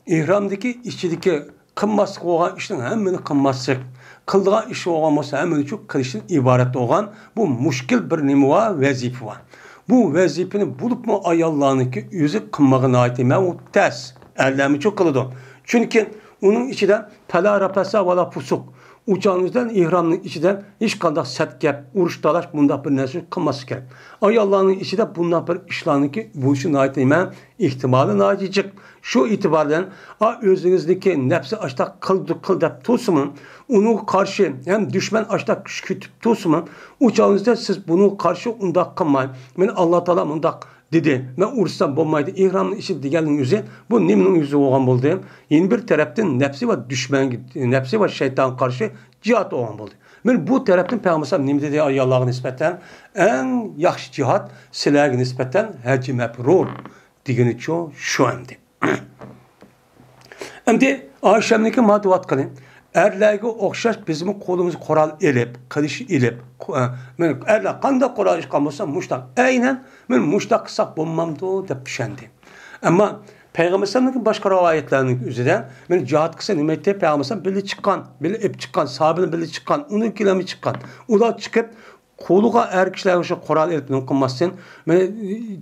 ihramdaki içideki qınmaslık olan işin hemmini qınmaslık qıldığı işi olan olsa hemmini çok kılışın ibaret olan bu müşkil bir nimi var, vazife var. Bu vazifeni bulup mu ayallarınki yüzü qınmağına ait etmeye o ters. Ellerimi çok kılıdı. Çünkü onun içinden pela rapasa vala pusuk. Uçağınızdan, ihramının içinden hiç kadar set gap, uruş dalaş bunda bir nesli kılması gerek. Ayallarının içinde bundan bir işlerini ki bu işin ait etmeye ihtimali nacicik. Şu itibarla özünüzdeki nefsi açta kıldıp tutsumun, onu karşı hem düşman açta kütüp tutsumun, uçağınızda siz bunu karşı undak kılmayın. Ben Allah Teala undak dedi. Ben uğraşsam bulmaydı. İhramın içi diğerinin yüzü bu niminin yüzü olan buldu. Yeni bir taraftan nefsi ve düşman, nefsi ve şeytan karşı cihat olan buldu. Ben bu taraftan Peygamber nim dedi ay Allah'a nispeten en yaxşı cihat silerge nispeten hacı mebrur digini çoğu şu emdi. Emdi Ayşem'deki maduvat kılın. Erlerge okşaş bizim kolumuzu koral elip, kılışı elip, erler kanda koral iş kalmasa muştak. Aynen ben muştak kısak bulmamdı da pişendi. Ama Peygamber Sallallahu başka rivayetlerinin üzerinden ben cihat kısa nimette Peygamber belli çıkan, belli ip çıkan, sahabenin belli çıkan, onun kilemi çıkan. Ula çıkıp koluğa erkekler şu Kur'an elbinin kılmasın,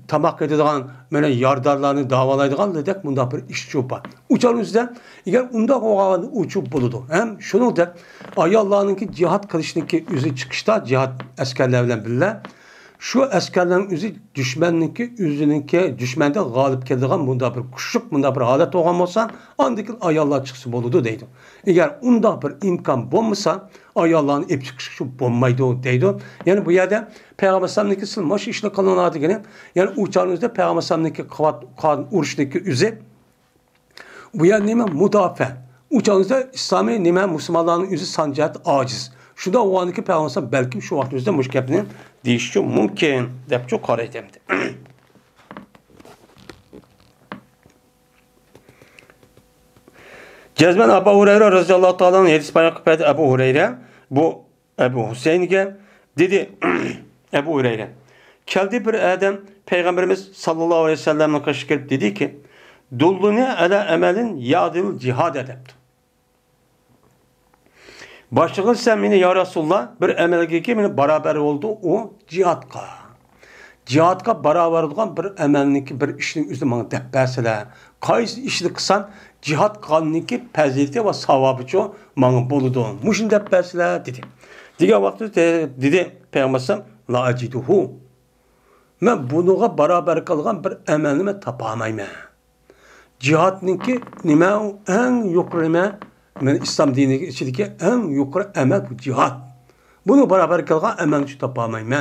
tamak edilen, yardarlarını davalaydıgan dedek bunda bir iş var. Uçan yüzden, eğer unda oğlanı uçup buludu. Hem şunu da, Allah'ın ki cihat kılıçındaki yüzü çıkışta, cihat askerlerle birle, şu askerlerin yüzü düşmanınki, yüzününki, düşmanda galip geldiğin bunda bir kuşluk, bunda bir halet oğlan olsan, andaki Allah çıksı buludu deydi. Eğer unda bir imkan bulmasa, Allah'ın ip çıkışı bulmaydı deydi. Yani bu yerde Peygamber Sallallahu sılmaş işle kalan adı gene. Yani uçağınızda Peygamber Sallallahu uruştaki yüzü, bu yer nime müdafe. Uçağınızda İslami nime Müslümanların yüzü sancak aciz. Şu da o andaki Peygamber belki şu vaktimizde müşkepinin değişişi mümkün. Dep çok kare edemdi. Cezmen Ebu Hureyre radıyallahu ta'ala'nın hadis bayan kıpaydı Ebu Hureyre. Bu Ebu Hüseyin'e dedi Ebu Hureyre. Geldi bir adam Peygamberimiz sallallahu aleyhi ve sellem'le karşı gelip dedi ki dulluni ala emelin yadil cihad edepti. Başlığı sen beni ya Resulullah bir emelge ki beni beraber oldu o cihadka. Cihadka beraber olgan bir emelniki bir işin üzerine bana depbesele. Kayısı işini kısan cihad kanuniki pezilti ve savabı çoğu bana boludu. Muşun depbesele dedi. Diğer vakti dedi Peygamber la aciduhu. Ben bunuğa beraber kalgan bir emelimi tapamayım. Cihadninki nime en yukarı men İslam dini içindeki en yukarı emel bu cihad. Bunu beraber kalgan emel şu tapamayım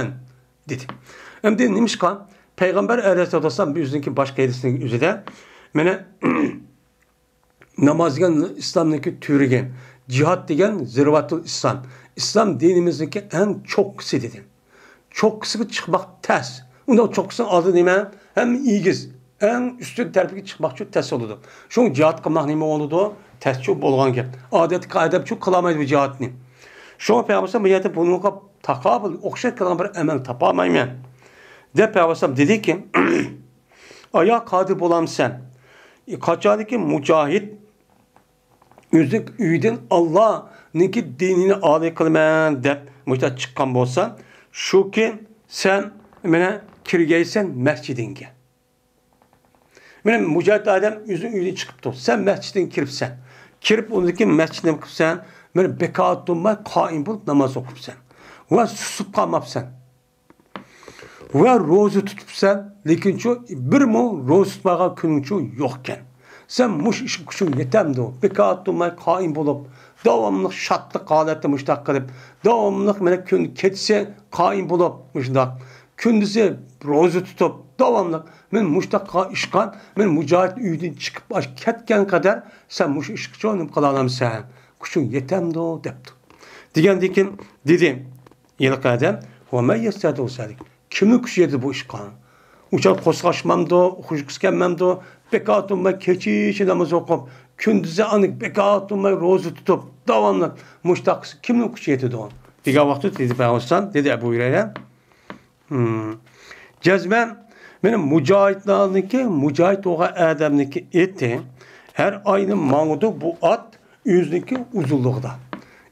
dedi. Hem de neymiş ki Peygamber Aleyhisselatü Vesselam bir yüzündeki başka hadisinin üzerinde mene namaz degen İslam'daki türü gen cihad degen zirvatul İslam. İslam dinimizdeki en çok kısı dedi. Çok kısı çıkmak ters. Onda çok kısa adı neyme hem iyigiz. En üstün terbiye çıkmak çok ters oldu. Şu cihad kılmak neyme oldu? Ters çok bolgan gep. Adet kaidem çok kılamayız bu cihadını. Şu Peygamber bu yerde bunu takabül okşak kılan bir emel tapamayım. De Peygamber dedi ki ayağa kadir bolam sen. Kaçadaki mücahit yüzük üyden Allah'ınki dinini âli kılmayan de müjdat çıkan bolsa şu ki sen mene kirgeysen mescidinge. Mene mücahit adam yüzün üyden çıkıptı. Sen mescidin kiripsen. Kirip ondaki mescidine kıpsan. Mene bekaat durma kaim bulup namaz okupsan. Ve susup kalmapsan. Ve rozu tutupsan. Lekin şu bir mu rozu tutmağa günün şu yokken. Sen muş işin kuşun yetemdi o. Bekaat durma kaim bulup. Devamlı şatlık halette müştak kılıp. Devamlı mene gün keçse kaim bulup müştak. Kündüzü rozu tutup devamlı men muştakka işkan men mücahit üyden çıkıp ketken kadar sen muş işkıcı onum kılanam sen. Kuşun yetemdi o depti. Digendikin dedim yılık adam ve men yestedi o sedik. Kimi kuş yedi bu işkan? Uçak koskaşmamdı, huşkiskenmemdi, bekatumma keçi namaz okup, kündüzü anık bekatumma rozu tutup, devamlı muştakısı kimin kuş yedi o? Diga vakti dedi Peygamber dedi Ebu Hureyre. Cezmen benim mücahitlarındaki mücahit oğa adamdaki eti her aynı manudu bu at yüzdeki uzunluğunda.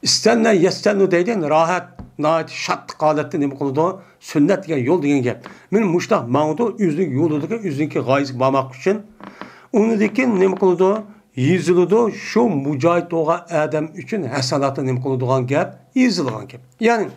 İstenle yestenle deyden rahat nait şat halette ne kılıdı sünnet diye yol diyen gel. Benim muştak manudu yüzdeki yolundaki yüzdeki gayz bamak için onu deki ne kılıdı yüzülüdü şu mücahit oğa adam için hasanatı ne kılıdığan gel yüzülüdüğan gel. Yani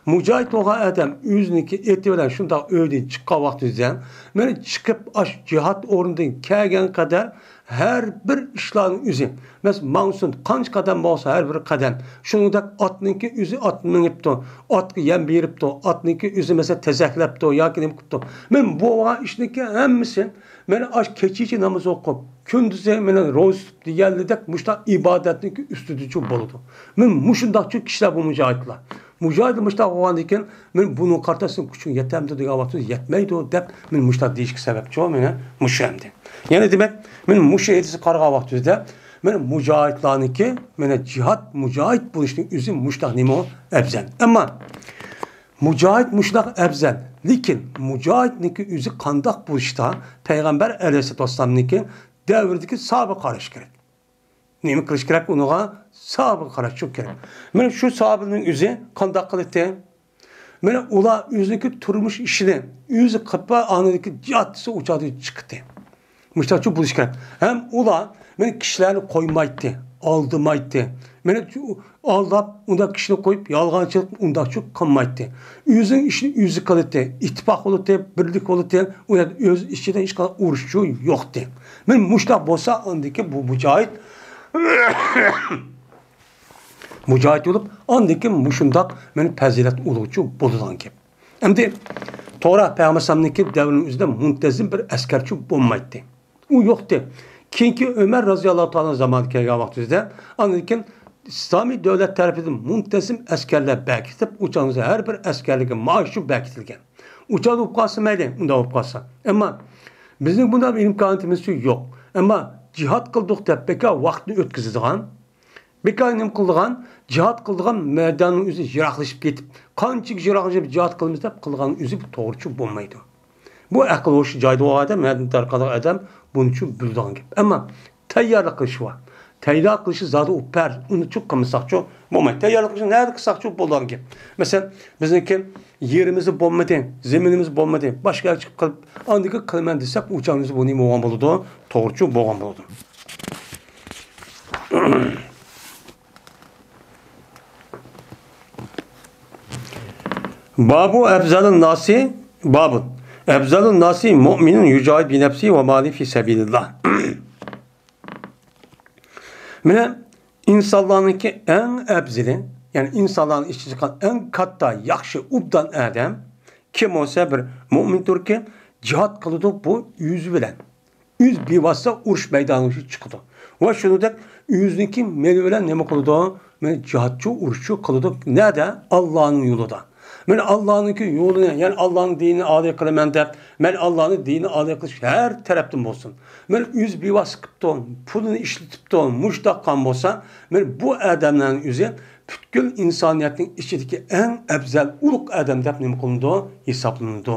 mücahit oğa adam yüzündeki eti veren şunda öyle çıkka vaktinden beni çıkıp cihat orundan kelgen kadar her bir işlerin yüzü. Mesela mansun kaç kadem olsa her bir kadem. Şunu da atınki yüzü atının ipti. Atkı yem biripti. Atınki yüzü mesela tezeklepti. Yakinim kuptu. Ben bu oğa işindeki hemmisin. Ben keçici namaz okup kündüzü ben roz diyelledek muşta ibadetindeki üstüdücü boludu. Ben muşundakçı kişiler bu mücahitler. Mücahit muşta oğan iken ben bunun kartasını küçük yetemdi diye vaktinde yetmeydi o dep ben muşta değişik sebepçi o beni muşemdi. Yani demek ben muşa edisi karga vaktinde ben mücahitlarınki ben cihat mücahit buluştuğun üzüm muşta nime o ebzen. Ama mücahit muşta ebzen. Lakin mücahitniki üzü kandak buluşta Peygamber Aleyhisselatü Vesselam'niki devirdeki sahabe karış gerek. Nemi kılıç gerek ona sahabe karış çok gerek. Ben şu sahabenin üzü kandak kılıçta ben ula yüzündeki turmuş işini yüzü kapa anındaki cihatisi uçadı çıktı. Müştakçı buluş gerek. Hem ula ben kişilerini koymaydı, aldımaydı. Ben aldap onda kişini koyup yalgancılık onda çok kanmaydı. Yüzün işini yüzü kalıttı, ittifak oldu, birlik oldu. O öz işçiden hiç kadar uğraşçı yoktu. Ben müştak olsa andaki bu mücahit mücahit olup andaki muşundak beni pezilet ulucu buludan ki. Hem de Tora Peygamber'in devrinin üzerinde muntezim bir askerçi olmaydı. O yoktu. Çünkü Ömer radıyallahu ta'ala zamanı kelgen vaktinde anladıkken İslami devlet tarafından muntezim askerler bekletip uçağınıza her bir askerliğe maaşı bekletilgen. Uçağın upkası meyli, bunda upkası. Ama bizim bunda bir imkanımız yok. Ama cihat kıldık deb bekar vaqtni o'tkazadigan, bekar nima qildigan, cihat qildigan maydonning o'zi yiroqlashib ketib, qanchalik yiroqlashib cihat qilamiz deb qilgan o'zi to'g'ri bo'lmaydi. Bu aql o'sha joyda odam, maydon tarqalgan odam buning uchun bildigan gap. Ammo tayyorlik qilish bor. Tayyorlik qilishi zodi upar, uni çok qilmasaqchi bo'lmaydi. Tayyorlik qilish nerede qilsaqchi bo'lgan gap. Masalan, bizniki yerimiz bo'lmadi, zaminimiz bo'lmadi. Boshqa chiqib qilib, andiki qilman desak, uçağımız bu nima bo'lgan bo'ladi, to'g'ri bo'lgan bo'ladi. Babu efzalun nasi babun. Efzalun nasi mu'minun yücahid bi nefsi ve mali fi sebilillah. Mine insanlarınki en efzili, yani insanların işçi çıkan en katta, yakşı, ubdan adam kim olsa bir mümindir ki cihat kılıdı bu yüz bilen. Yüz bir vasıta uruş meydanı çıkıdı. Ve şunu da yüzdeki meli bilen ne mi kılıdı? Yani cihatçı, uruşçu kılıdı. Nerede? Allah'ın yolunda. Ben Allah'ın yolunu, yani Allah'ın dinini âli kılamen de, ben Allah'ın dinini âli kılış her taraftan olsun. Ben yüz bir vasıkıp da pulunu işletip de muştakkan olsa, ben bu adamların yüzü bütün insaniyetin içindeki en ebzel, uluk adam da ne kılındı, hesaplandı.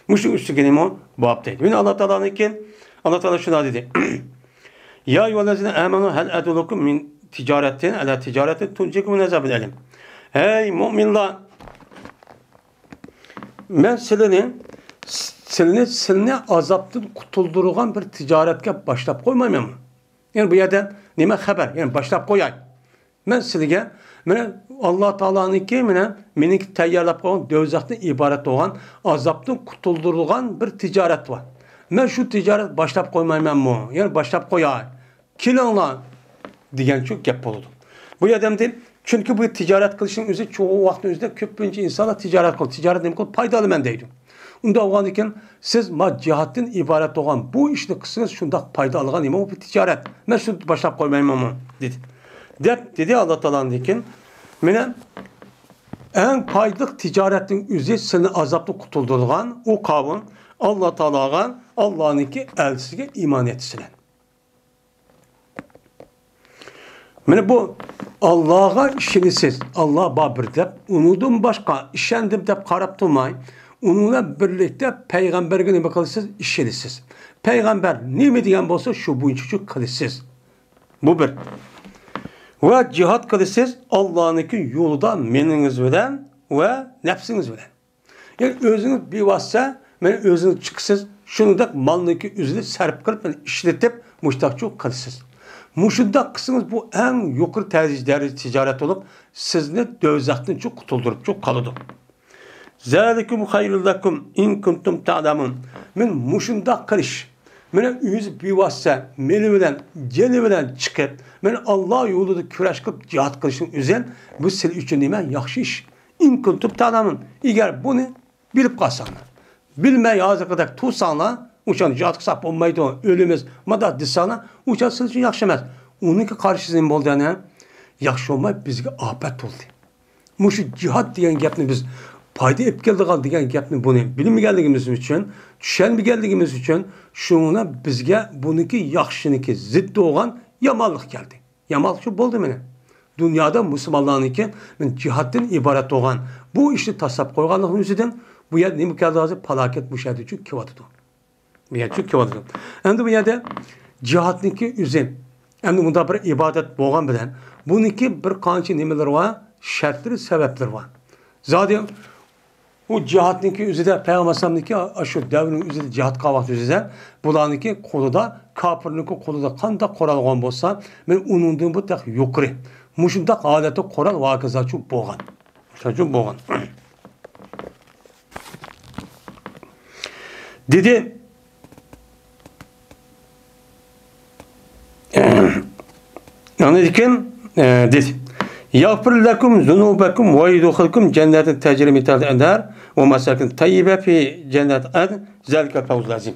Muştuk üstü geleyim o, bu abdeydi. Yani Allah Teala'nın ki, Allah Teala şuna dedi. Ya yuvalazine amanu hel edulukum min ticaretin, ala ticaretin tuncekum nezabın elim. Hey müminler! Ben silini azaptan kutuldurgan bir ticaretke başlap koymayayım mı? Yani bu yerden nime haber? Yani başlap koyay. Ben silige, Allah Teala'nın ki, meniki teyyarlap koyan, dövzaktan ibaret olan, azaptan kutuldurgan bir ticaret var. Ben şu ticaret başlap koymayayım mı? Yani başlap koyay. Kilanla diyen çok gap oldu. Bu yerden değil. Çünkü bu ticaret kılışın özü çoğu vaktin özünde köpünce insanlar ticaret kılır. Ticaret demek olur, paydalı men deydim. Onda olan iken siz cihatın ibaret olan bu işini kısınız şunda payda algan imam bu ticaret. Ben şunu başlap koymayayım ama dedi. Dedi Allah Teala'nın iken en paydık ticaretin özü seni azaplı kutuldurgan o kavun Allah Teala'ga Allah'ın ki elçisine iman etsinler. Yani bu Allah'a işinisiz, Allah babir dep, unudum başka, işendim dep karap durmayın. Onunla birlikte peygamberine ne bakalısız, işinisiz. Peygamber ne mi diyen olsa şu bu çocuk kılısız. Bu bir. Ve cihat kılısız Allah'ın yolda meniniz bilen ve nefsiniz bilen. Yani özünüz bir vasıta, özünüz çıksız, şunu da malındaki üzülü serp kılıp, işletip, müştakçı kılısız. Muşunda kısınız bu en yukarı tercihleri ticaret olup sizni dövzaktan çok kutuldurup çok kalıdı. Zalikum hayrul lakum in kuntum ta'lamun. Men muşunda kılış. Men yüz bir vasıta meli bilen, celi bilen çıkıp men Allah yolunda küreş kılıp cihat kılışın üzen bu sil üçün demen yaxşı iş. In kuntum ta'lamun. Eğer bunu bilip kalsanlar. Bilmeye yazı kadar tutsanlar uçan cihat kısap olmaydı, ölümüz, madat disana, uçan siz için yaxşı emez. Onunki karşısında ne oldu yani? Yaxşı olmayıp bizge afet oldu. Muşu cihat diyen gapni biz payda ep geldik diyen gapni bunu bilim geldiğimiz için, düşen bir geldiğimiz için şuna bizge bununki yaxşıniki ziddi olan yamallık geldi. Yamallık şu oldu mene. Dünyada Müslümanlarınki cihattan ibaret olan bu işi tasap koyganlığın yüzünden bu yer ne miktarda palaket müşahede için kivatıdı. Bu yer çok kivatıdı. Hem de bu yerde cihatniki üzüm. Hem de bunda bir ibadet boğan bilen bununki bir kançı nemeler var, şartları, sebepler var. Zaten o cihatniki üzerinde Peygamber'niki şu devrin üzerinde cihat kavak üzerinde bulanınki konuda kapırniki konuda kanda koral olan bolsa ben ununduğum bu tak yukarı. Muşunda adeti koral vakıza çok boğan. Çok boğan. Dedi yani dedi يغفر لكم ذنوبكم ويدخلكم جنات تجري من تحتها الأنهار ومساكن طيبة في جنات عدن ذلك الفوز العظيم.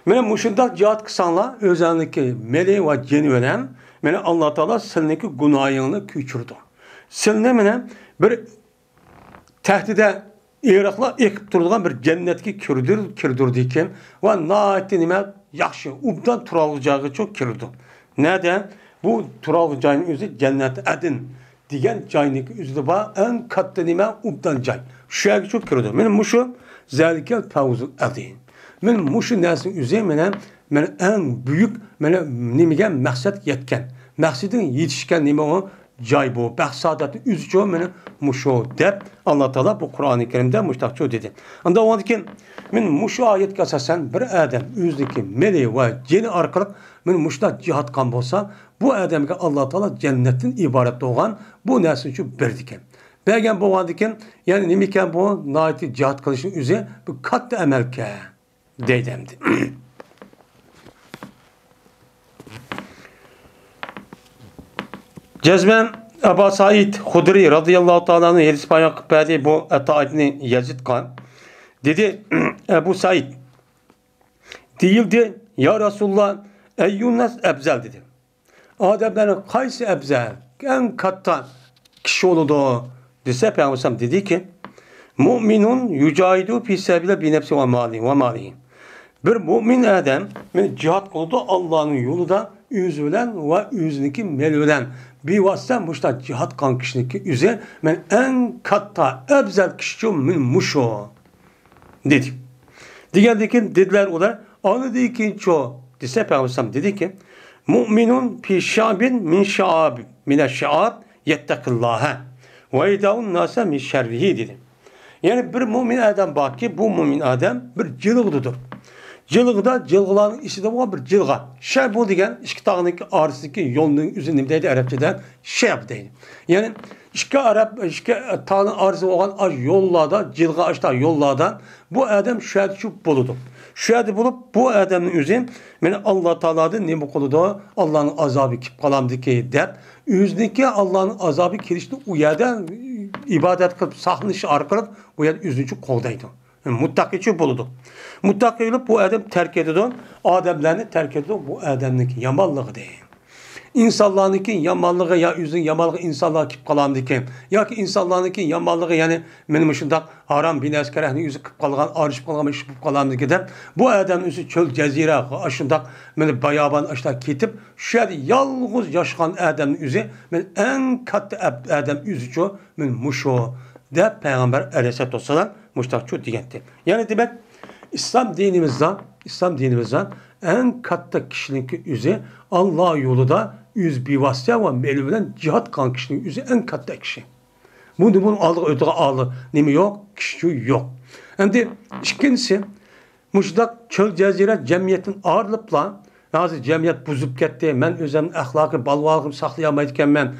Mene muşundak cihat kısanla özellikle meleği ve ceni veren mene Allah Teala silindeki günahını küçürdü. Silinde mene bir tehdide Irak'la ekip durduğun bir cennetki kürdürdü ki ve naati nime yaxşı, ubdan turalgıcağı çok kirdi. Neden? Bu turalgıcağın özü cennet edin diyen cayniki üzüde var en katta nime ubdan cay. Şu yergi çok kirdi. Benim muşu zelikel fevzul edin. Benim muşu nesin üzü menen en büyük nimegen maksat yetken. Maksadın yetişken nime o cay bu. Bahsadatı üzücü menen muşu dep Allah Teala bu Kur'an-ı Kerim'de muştakçı dedi. Anda o ki men muşu ayet asasen bir adam üzdeki meleği ve cini arkalık men muştak cihat kan bolsa bu adamga Allah Teala cennetin ibaret doğan bu nesin şu berdiken. Belgen bu adiken yani nimiken bu naiti cihat kılışın üze bu kat emelke deydemdi. Cezmen Ebu Said Hudri radıyallahu ta'ala'nın hadis bayan kıpadi bu etaatini Yazid kan. Dedi Ebu Said değildi ya Resulullah eyyun nas ebzel dedi. Ademlerin kaysi ebzel en katta kişi oldu dese Peygamber dedi ki mu'minun yücahidu fi sebile bi nefsi ve mali. Bir mümin adam cihat oldu Allah'ın yolunda üzülen ve üzüneki melülen bir vasıta muşta cihat kan kişiniki üze men en katta ebzel kişi muşo dedi. Diğerdeki dediler olar anladı ki çoğu dese Peygamber dedi ki mu'minun fi şa'bin min şa'ab mine şa'ab yettekillâhe ve idâun nâse min şerrihi dedi. Yani bir mümin adam bak ki bu mümin adam bir cılgıdır. Cılgıda cılgıların işi de var bir cılga. Şey bu degen iki tağındaki ağrısındaki yolunun üzerinde Arapçada şey yap değil. Yani iki tağının ağrısı olan yollarda cılga açta yollardan bu adam şöyle şu buludu. Şöyle bulup bu adamın üzerine yani Allah Teala'da ne bu konuda Allah'ın azabı kip kalamdaki der. Üzdeki Allah'ın azabı kirişti uyardan ibadet kılıp sahnışı arkalıp uyar üzücü koldaydı. Yani muttaki buludu. Muttaki olup bu adam terk ediyordu. Ademlerini terk ediyordu. Bu adamdaki yamanlığı değil. İnsanlarınki yamanlığı ya üzün yamanlığı insanlar kip kalamdaki. Ya ki insanlarınki yamanlığı yani benim ışında haram bin eskerehni yüzü kip kalan, arış kalamış kip kalamdaki de. Bu adam yüzü çöl cezire aşında beni bayaban aşta kitip şöyle yalnız yaşayan adamın yüzü en katı adam yüzü ço muşo de Peygamber Aleyhisselatü Vesselam muştakçı diyetti. Yani demek İslam dinimizden en katta kişinin yüzü Allah yolunda yüz bir vasıta ve melüvelen cihat kan kişinin yüzü en katta kişi. Bunun aldığı ödüğü ağlı nemi yok, kişi yok. Hem de ikincisi muştak çöl cezire cemiyetin ağırlıkla nazı cemiyet buzup gitti. Ben özümün ahlakı, balvalığımı saklayamaydıkken ben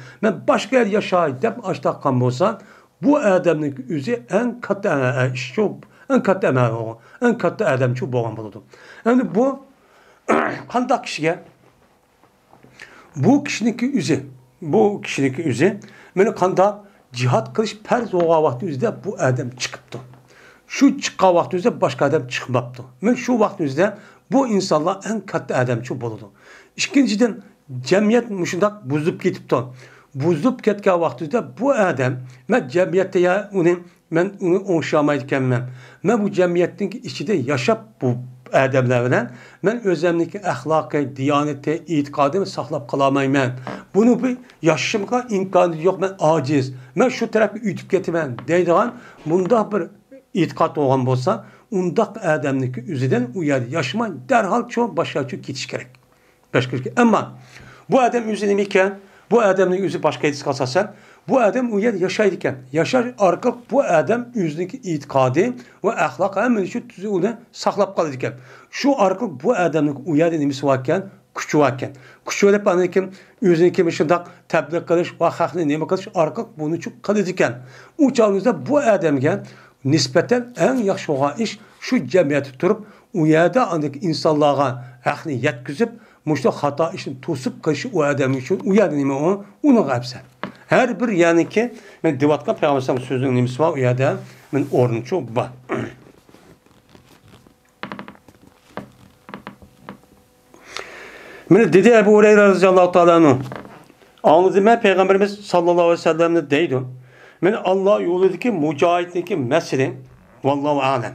başka yer yaşayıp dep açtak kan olsa bu adamın yüzü en katta işçi en katta emel o. En katta adam çok boğan buludu. Yani bu kandak kişiye bu kişininki yüzü beni kanda cihat kılış perz oğa vakti yüzde bu adam çıkıptı. Şu çıkan vakti yüzde başka adam çıkmaptı. Ben şu vakti yüzde bu insanlar en katta adam çok buludu. İkinciden cemiyet muşundak bozup gitipti. Bozup ketken vakti yüzde bu adam ben cemiyette ya ben onu onşamaydıkken ben bu cemiyetin içinde yaşap bu adamlarla ben özümdeki ahlakı, diyaneti, itikadımı saklap kalamayım ben. Bunu bir yaşamka imkanı yok ben aciz. Ben şu tarafı ütüp getirmem deydiğen bunda bir itikat olan olsa undak adamdaki üzerden uyarı yaşama derhal çok başka çok gitiş gerek. Başka ama bu adam üzerine iken bu adamın yüzü başka etkisi kalsasan bu adam uyar yaşayırken yaşar arka bu adam yüzündeki itikadı ve ahlak hemen şu onu saklap kalırken şu arka bu adamın uyar nimisi varken küçü varken küçü öyle panayken yüzündeki mışındak tebliğ kılış ve haklı nime kılış arka bunu çok kalırken uçağınızda bu adamgen nispeten en yaxşı olan iş şu cemiyeti tutup uyarda andaki insanlığa haklı yetkizip muşta hata işin tosup kışı o adam için uyarda nime onu kapsar. Her bir yani ki ben divatka Peygamber sözünün nimisi var ya da ben ornu çok var. Ben dedi Ebu Hureyre radıyallahu ta'ala anladım ben Peygamberimiz sallallahu aleyhi ve sellem'de deydim. Ben Allah yolundaki mücahitlik mesele vallahu alem.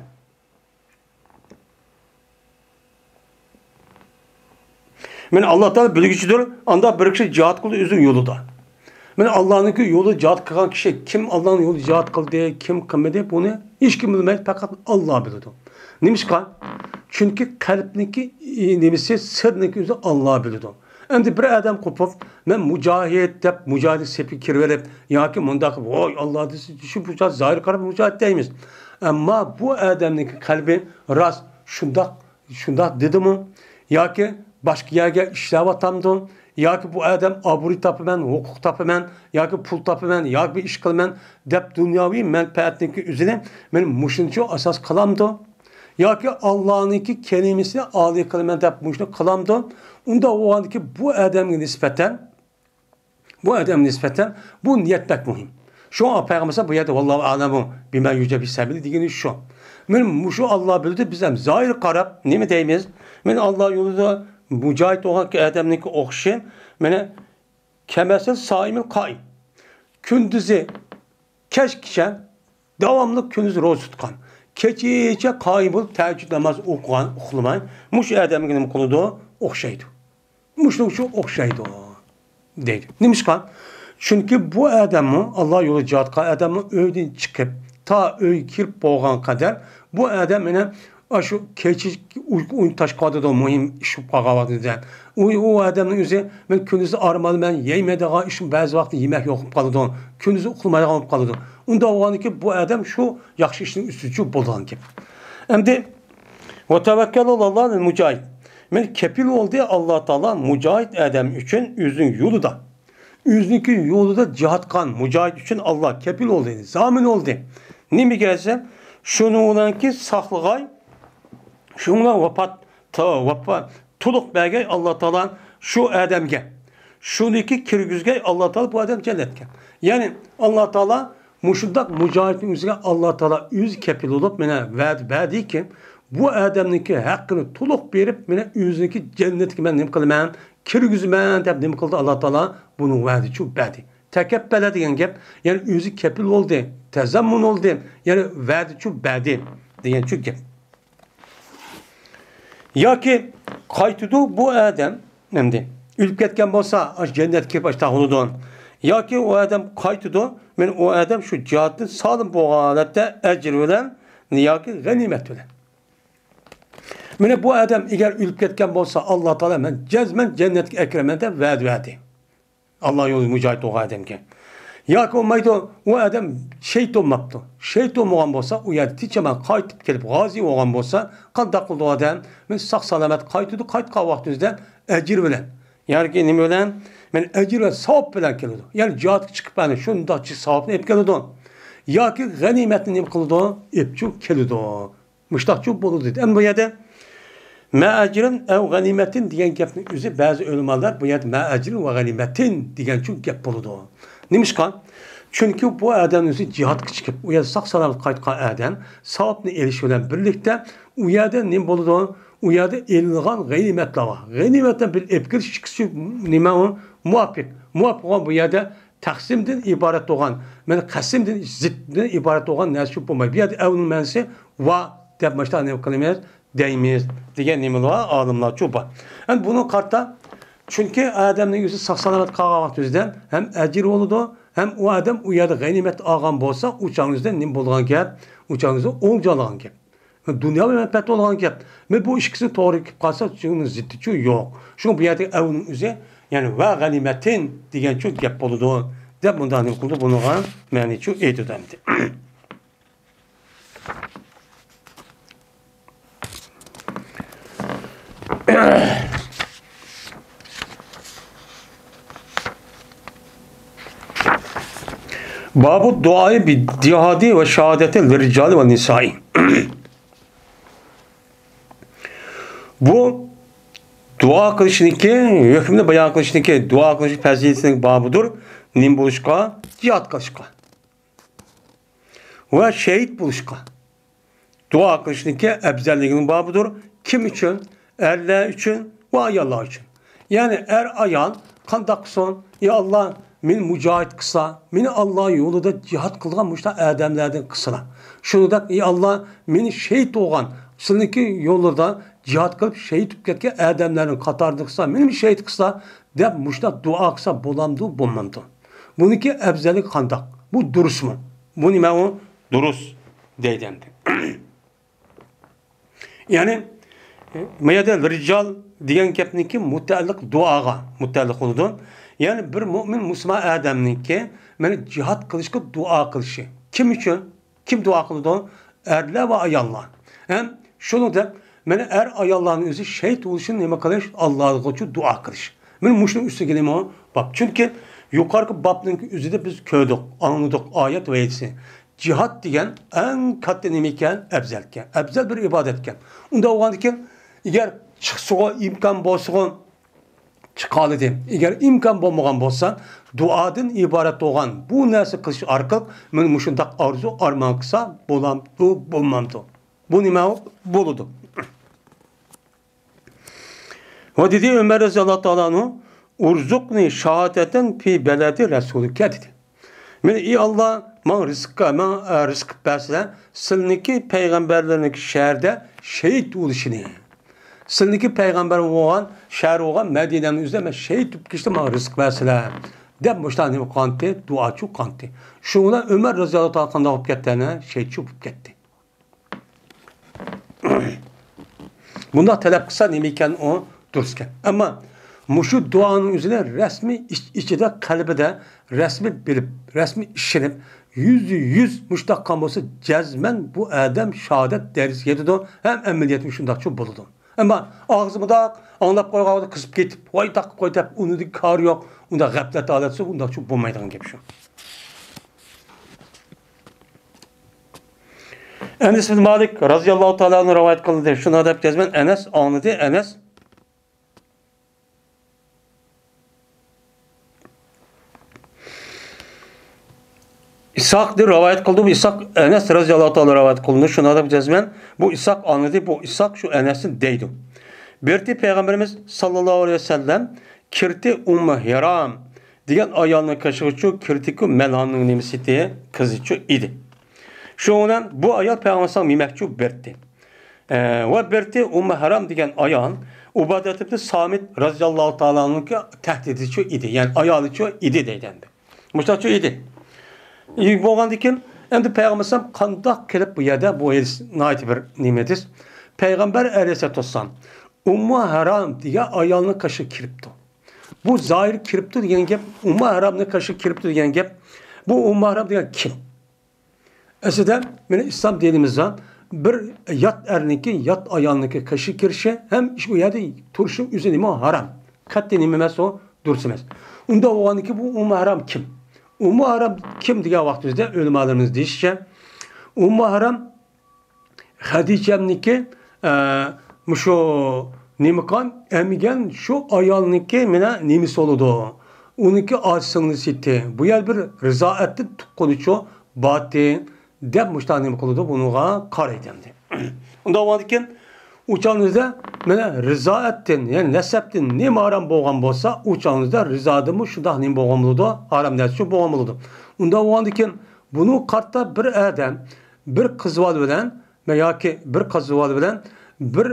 Meni Allah Teala bilgiçidir. Anda bir kişi cihat kıldı özün yolunda. Meni Allah'ın yolu cihat kılan kişi kim Allah'ın yolu cihat kıldı, kim kılmadı bunu hiç kim bilmez fakat Allah bilir. Nimişka? Çünkü kalbindeki nemisi sırrındaki özü Allah bilir. Endi bir adam kopup men mücahit dep mücahit sepi kirvelip yoki mundaq voy Allah desi şu bu zahir qarab mücahit deymiz. Ama bu adamning qalbi ras shundaq dedimi yoki boshqa yerga ishlab atamdi yoki bu adam obro'y topaman, huquq topaman yoki pul topaman yoki bir ish qilaman deb dunyoviy manfaatniki o'zini men mushuncha asos qilamdi. Yoki Allah'ınki kelimesini âli kılmen deb muşnu kılamdı. Unda o andaki bu adamın nispeten bu niyet pek mühim. Şu an Peygamber bu yerde vallahu alemu bima yüce bir sebili degeni şu. Men muşu Allah bildi bizem zahir qarab neme deymiz? Men Allah yolunda mücahit olan ki adamınki oxşin mene kemesil saimil qaim. Kündüzü keşkişen devamlı kündüz roz tutkan. Keçiçe kaybol teheccüd namaz okuyan, oxulamay. Muş adamın kuludu oxşaydı. Muşluk şu oxşaydı deydi. Nimişkan? Çünkü bu adamı Allah yolu cihatka adamı öyden çıkıp ta öy kirip boğan kadar bu adam yine şu keçi uyun taş kadı da mühim iş bağavadıdan. O adamın özü ben kündüzü armalı ben yemediği işin bazı vakti yemek yok kalıdı. Kündüzü oxulamaya kalıdı. Onda olan ki bu adam şu yaxşı işin üstücü bolan ki. Hem de ve tevekkül Allah'ın mücahit. Men kepil oldu Allah Teala mücahit adam için üzün yolu da. Üzünki yolu da cihatkan mücahit için Allah kepil oldu. Zamin oldu. Ne mi gelse şunu olan ki saklıgay şunla vapat tuluk belge Allah Teala şu adamge. Şuniki kirgüzge Allah Teala bu adam cennetke. Yani Allah Teala muşundak mücahitin üzerine Allah Teala yüz kepil olup mene verdi ki bu adamınki hakkını tuluk verip mene yüzünki cennetki ben nem kılmam kirgüzmen dep nem kıldı Allah Teala bunu verdi çok verdi. Tekebbele diyen gep yani yüzü kepil oldu tezammun oldu yani verdi çok verdi diyen çok gep. Ya ki kaytudu bu adam nemdi ülk etken bolsa cennetki başta onudun. Ya ki o adam kaytudu men o adam şu cihatın sağlam bu halette ecir bilen ya ki ganimet bilen. Mene bu adam eğer ülk etken bolsa Allah Teala men cezmen cennet ekremende verdi. Allah yolu mücahit o adam ki. Ya ki olmaydı o adam şehit olmaptı. Şehit olmayan bolsa o yer tiçemen kaytıp gelip gazi olan bolsa kandak oldu adam men sağ salamet kaytudu kaytka vaxtınızdan ecir bilen. Yani ki ne bilen men ecir ve savap bilen keledi. Yani cihat çıkıp bana şundaki savapını hep keledi. Ya ki ganimetini hep keledi, hep çok keledi. Müştak çok bolu dedi. Ama bu yerde ma ecrin ev ganimetin diyen gepnin üzü bazı ölümalar bu yerde ma ecrin ve ganimetin diyen çok gep bolu. Nimişkan? Çünkü bu adamın üzü cihat çıkıp o yerde sağ salamet kaytka adam savapını erişiyle birlikte o yerde ne bolu o yerde elğan ganimetler var. Ganimetten bir epkir çıkışı nime o? Muvaffak. Muvaffak olan bu yerde taksimden ibaret olan, yani kasimden zidden ibaret olan nasip olmayı. Bir yerde evinin mensi va depmeşte ne kılmayız, deymeyiz. Diyen nimeler alımlar çoba. Yani bunun kartta çünkü adamın yüzü saksalamat kağavat yüzden hem ecir oldu hem o adam o yerde ganimet ağam bolsa uçağınızdan nim bolgan gep, uçağınızda olcalan gep. Dünya ve menfaat olan gep. Ve bu ikisi doğru kalsa şunun ziddi yok. Şu bu yerde evinin yüzü yani ve ganimetin diyen çok gep oldu. De bundan ne kuldu bunu gan mani çok iyi demdi. Babu duayı bi cihadi ve şehadeti liricali ve nisai. Bu dua kılışındaki, hükümde bayan kılışındaki dua kılışı faziletinin babudur. Nim buluşka, cihat kılışka. Ve şehit buluşka. Dua kılışındaki ebzelliğinin babudur. Kim için? Erler için ve ayallah için. Yani ayan kandak son, ya Allah min mücahit kısa, min Allah yolunda cihat kılgan müşta adamlardan kısına. Şunu da ya Allah min şehit olan, sınıki yollarda cihat kılıp şehit tutup ketken adamların katardıksa, benim şehit kısa, dep muşta dua kısa bolamdı, bulmamdı. Bununki ebzelik kandak. Bu durus mu? Bu nime o? Durus deydemdi. Yani meyada rical diyen gapniki mutalliq duaga mutalliq oldu. Yani bir mümin Müslüman adamniki meni cihat kılışka dua kılışı. Kim için? Kim dua kıldı? Erler ve ayallar. Hem şunu da meni er ayalların özü şehit oluşun nime kılış? Allah'a koçu dua kılış. Benim muşun üstü gelimi o. Bak çünkü yukarı babnın özü de biz köydük, anladık ayet ve yetisi. Cihat diyen en katlı nimiken ebzelken. Ebzel bir ibadetken. Onda o andiken eğer çıksuğa imkan bolsuğun çıkalı deyim. Eğer imkan bolmagan bolsan duadan ibaret olan bu narsa kılış arkalık men muşundak arzu arman kısa bolamdı, bolmamdı. Bu nime boludu. Ve dedi Ömer Raziyallahu anhu urzukni şahadeten fi beledi Resulüke dedi. Men ey Allah man rızık verse silniki peygamberlerinki şehirde şehit oluşunu. Silniki peygamber olan şehir olan Medine'nin üzerine şehit tutup işte man rızık verseler. Dep muştani kanti, duaçu kanti. Şuna Ömer Raziyallahu anhu'dan olup gittiğine şehit çubup gitti. Bunda talep kısa nemiken o dururken. Ama muşu duanın üzerine resmi içinde kalbide resmi bilip, resmi işlenip %100 muştakkan olsa cezmen bu adam şehadet dersi yedidir. Hem emniyet müşundak çok buludu. Ama ağzımı da anlap koygadı kısıp gitip vay tak koy tep onu da kar yok. Onda gaflet aletse onda çok bulmaydıgan gibi şu. Enes bin Malik radıyallahu teala'nın rivayet kıldı. Şuna da cezmen Enes anladı. Enes İshak diye rivayet kıldı. Bu İshak Enes radıyallahu teala rivayet kıldı. Şuna da cezmen bu İshak anladı. Bu İshak şu Enes'in deydi. Bir Peygamberimiz sallallahu aleyhi ve sellem kirti Ummu Hiram diyen ayağının kaşığı kirtiku melhanın nimesi diye kızı idi. Şu olan bu ayet Peygamber'e mimekçu berdi. Ve berdi Ummu Hiram diyen ayağın Ubadet Samit radıyallahu teala'nın tehdidi idi. Yani ayağı idi deydendi. Muştaçu idi. Bo'lgan ekan, endi payg'ambar qandoq kelib bu yerda bu nayt bir nimedir. Payg'ambar alayhisolatu vassalam Ummu Haram degan ayolni qashi kiribdi. Bu zohir kiribdi degan gap, Ummu Haramni qashi kiribdi degan gap. Bu Ummu Haram degan kim? Aslida meni islom dinimizda bir yat erniki, yat ayolniki qashi kirishi ham shu yerda turishi o'zi nima haram. Katta nima emas o, durus emas. Unda bo'lganiki bu Ummu Haram kim? Ummu Haram kim degan vaqtimizda ulamolarimiz deyishicha Ummu Haram Hadicha'niki shu nimikan emigan shu ayolniki mena nimisi oldu. Uniki singlisi. Bu yer bir rizoatni tuqqunichu batin deb mushtanim qildi bunuga qaraydi. Unda bo'lgandan uçağınızda mena rizoatdan, yani nasabdan nima haram bo'lgan bo'lsa, uçağınızda rizodimi shundoq nima bo'lgan bo'ladi, haram narsa bo'lgan bo'ladi. Unda bo'lgandan buni qarta bir adam bir qizvol bilan yoki bir qizvol bilan bir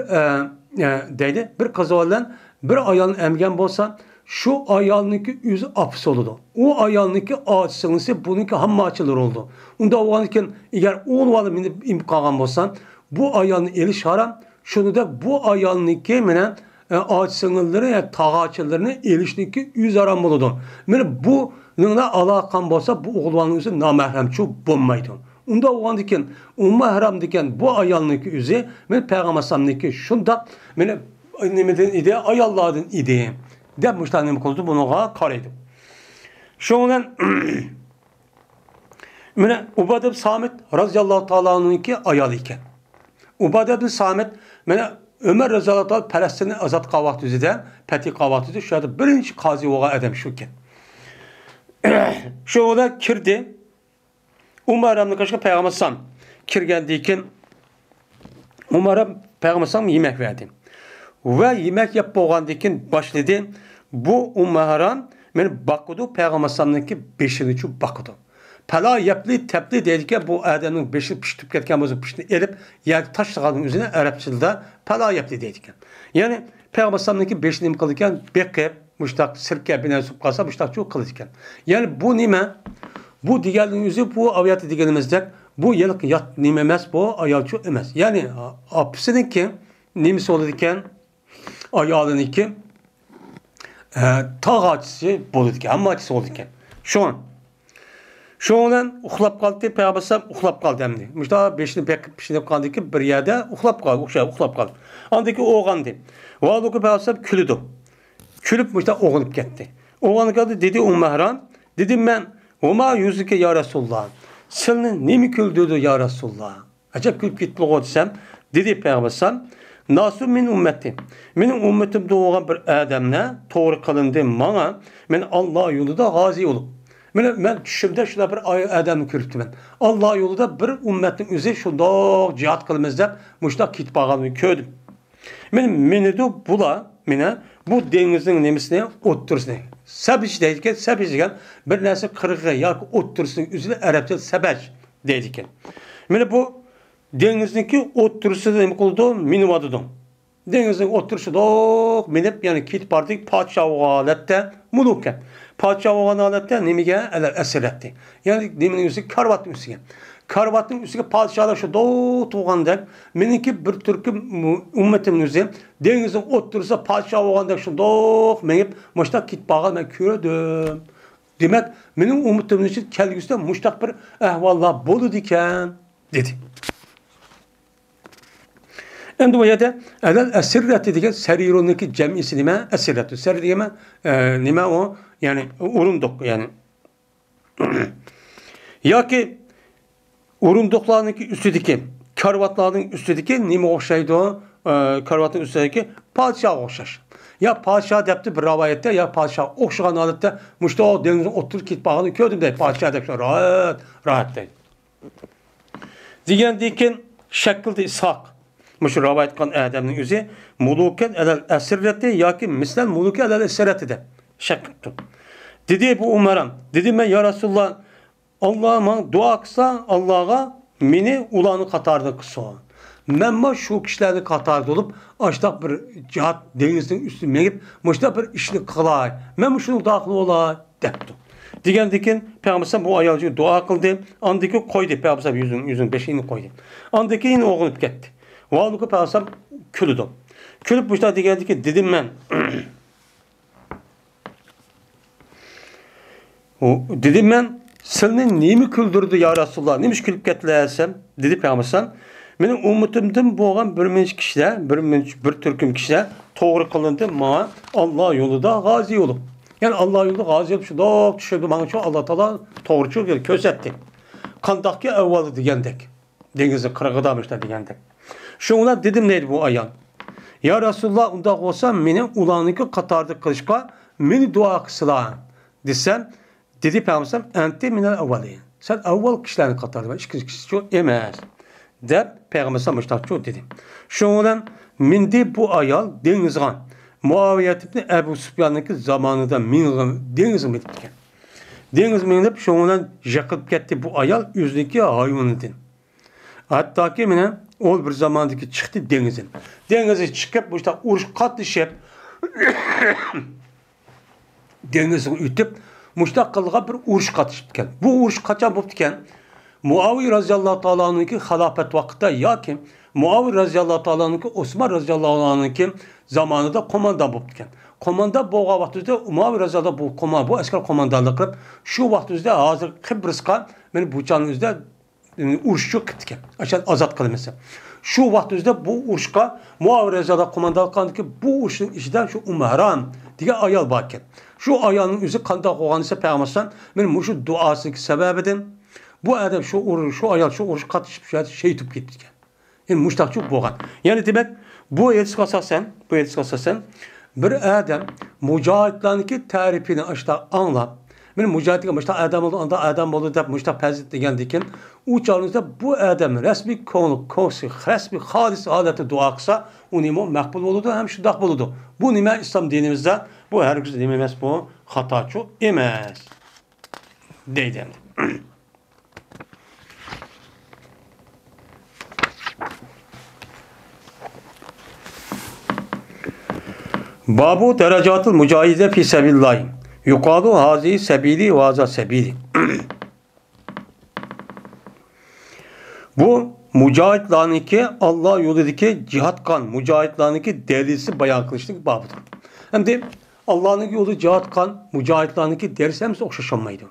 deydi, bir qizvol bilan bir ayolni emgan bo'lsa, shu ayolniki o'zi afs oldu. O ayolniki acısı bununki hammachilar oldu. Unda bo'lgandan agar o'g'il minib imqolgan bo'lsa, bu ayolni elish haram. Şunu da bu ayolniki menen ağaç sınırları ya tağaçlarını erişniki yüz aram buludu. Mene bu nına alakan bolsa bu oğlanın üzü namahremçu bulmaydı. Unda oğlan diken Ummu Haram diken bu ayolniki üzü men peygambersamniki şunda mene nimeden ide ayolladın ide. Dep muştanim kıldı bunuğa karaydı. Şundan mene Ubadet Samit radıyallahu ta'ala'nınki ayol iken. Ubadet Samit mene Ömer Raziyallahu anh Palestin'in azat qavaqt üzüdə, pəti qavaqt üzüdə şurada birinci qazi oğa adam şuken. Şu oda kirdi. Ummu Haram'ın qaşqa Peygamber sam kirgəndiykin Ummu Haram Peygamber sam yemək verdi. Və yemək yap bolğandiykin başladı. Bu Ummu Haram meni bakıdı Peygamber sam'nınki beşini bakıdı. pala yapli tepli deydikken bu adamın beşini piştip ketken bozuk pişini erip yer taşlığının üzerine Arapçılda pala yapli deydikken. Yani Peygamber sallallahu beşini kılırken bekep müştak sirke binen sup kalsa müştak çok kılırken. Yani bu nime? Bu diğerinin yüzü bu aviyatı diğerimizde bu yıllık yat nimemez bu ayalçı emez. Yani apsinin ki nimesi olurken ayalının ki tağ açısı bolurken hamma açısı olurken. Şu an uxlap kaldı peygamber uxlap kaldı emdi. Müştak beşini pek pişinip kaldı ki bir yerde uxlap kaldı. Andaki oğandı. Vallahi peygamber külüdü. Külüp müştak oğlanıp gitti. Oğlanı kaldı dedi Umehran. Dedim ben Oma yüzüke ya Resulullah. Senin ne mi küldürdü ya Resulullah? Acaba külüp gitti o desem. Dedi peygamber nasu min ümmeti. Benim ümmetimde olan bir adamla doğru kılındı bana. Ben Allah yolunda gazi olup. Ben düşümde şurada bir adamı körüktüm ben. Allah yolunda bir ümmetin üzeri şunda cihat kılımızda müştak kit bağlamını kördüm. Beni de bu denizin nemesine otursun. Sebeş deydikken, bir neyse kırığı ya otursun üzerine Arapça sebeş deydikken. Bu denizdeki otursun demek oldu, benim adıdım. Denizin otursun da minip yani kit partik padişah o alette mulukken. Padişah o alette nemige eseretti. Yani demin üstü karvatın üstüne. Karvatın üstüne padişahlar şu doğduğunda benimki bir Türk'üm ümmetimin üzerine denizin otursa padişah olanda şu doğ menip muştak kit bağı ben kördüm. Demek benim ümmetimin için kelgüsünde muştak bir ehvallah bolu diken dedi. Endi bu yerde esirreti diye serirondaki cemisi nime esirreti. Serir diyeme nime o yani urunduk yani. Ya ki urunduklarındaki üstüdeki karvatların üstüdeki nime okşaydı o karvatın üstüdeki padişah okşar. Ya padişah depti bir ravayette ya padişah okşayan alette muşta o denizin otur kit bağını kördüm de padişah depti rahat değil. Diyen diken şekilde ishak. Müşür ravayet kan adamın yüzü muluken elel esirreti ya ki mislen muluken elel esirreti de şekilde. Dedi bu umaram. Dedim ben ya Resulullah Allah'ıma dua kısa Allah'a meni ulanı katardı kısa. Ben şu kişilerini katardı olup açtak bir cihat denizin üstüne menip müştak bir işini kılay. Ben şunu dahil olay depti. Digen diken Peygamber bu ayalcı dua kıldı. Andaki koydu Peygamber yüzün beşiğini koydu. Andaki yine oğlup gitti. Vallahi Peygamber külüdü. Külüp müştak digen diken dedim ben dedim ben senin neyimi küldürdü ya Resulullah? Neymiş külüp getlersem? Dedi Peygamber benim ummetimden boğan bir kişiler, bir Türk'üm kişiler doğru kılındı ama Allah yolunda gazi olup. Yani Allah yolunda gazi olup şu da düşürdü bana şu Allah Teala doğru çok közetti. Kandaki evveli digendek. Denizde kırıkıdamışlar digendek. Şuna dedim neydi bu ayan? Ya Resulullah onda olsa benim ulanıkı katardı kılışka beni dua kısılan desem dedi Peygamber ente minel evveli. Sen evvel kişilerini katardın. İki kişi çok emez. De Peygamber müştak çok dedi. Şundan mindi bu ayal denizgan. Muaviye tipli Ebu Süfyan'ın zamanında deniz minipken. Deniz minip şundan yakıp gitti bu ayal yüzdeki hayvanıdın. Hatta ki mine ol bir zamandaki çıktı denizin. Denize çıkıp müştak uruş katlı şep denizin ütüp müştak kılga bir uruş katıştıkken. Bu uruş kaçan buptiken Muaviye radıyallahu ta'ala anh'ınki halafet vakitte ya ki Muaviye radıyallahu ta'ala anh'ınki Osman radıyallahu anh'ınki zamanında komandan buptiken. Komanda bu vaxtda Muaviye radıyallahu bu komanda bu asker komandanlık qilib şu vaxtda hazır Kıbrısqa meni buçanızda urushga ketgan. Aşan azat qilmasa. Şu vaxtda bu urushqa Muaviye radıyallahu komandanlık qildi bu urushning ichidan şu Umahran degan ayol bor ekan. Şu ayolning o'zi qanday bo'lganisa Payg'ambar men shu duosini sababidan bu adam şu ayol şu urush qatışıp şey tutup ketgan. Yani müştakçı bo'lgan. Yani demek bu elçi asasen bir adam mucahitlarniki tarifini aşta anlap. Men mucahitga müştak adam oldu, anda adam oldu deb müştak pazit degandikin, u çağınızda bu adam resmi konusi, resmi halis haleti dua kılsa, o nima makbul oldu hem şundaq boldu. Bu nima İslam dinimizde bu herkes dememez bu hata çok emez. Deydim. Babu derecatul mücahide fi sebillahi. Yukalu hazi sebili ve haza sebili. Bu mücahitlarınki Allah yolundaki cihat kan, mücahitlarınki delisi bayan kılıçlık babıdır. Hem de Allah'ın yolu cihat kan, mücahitlarınki delisi hemsi okşaşanmaydı.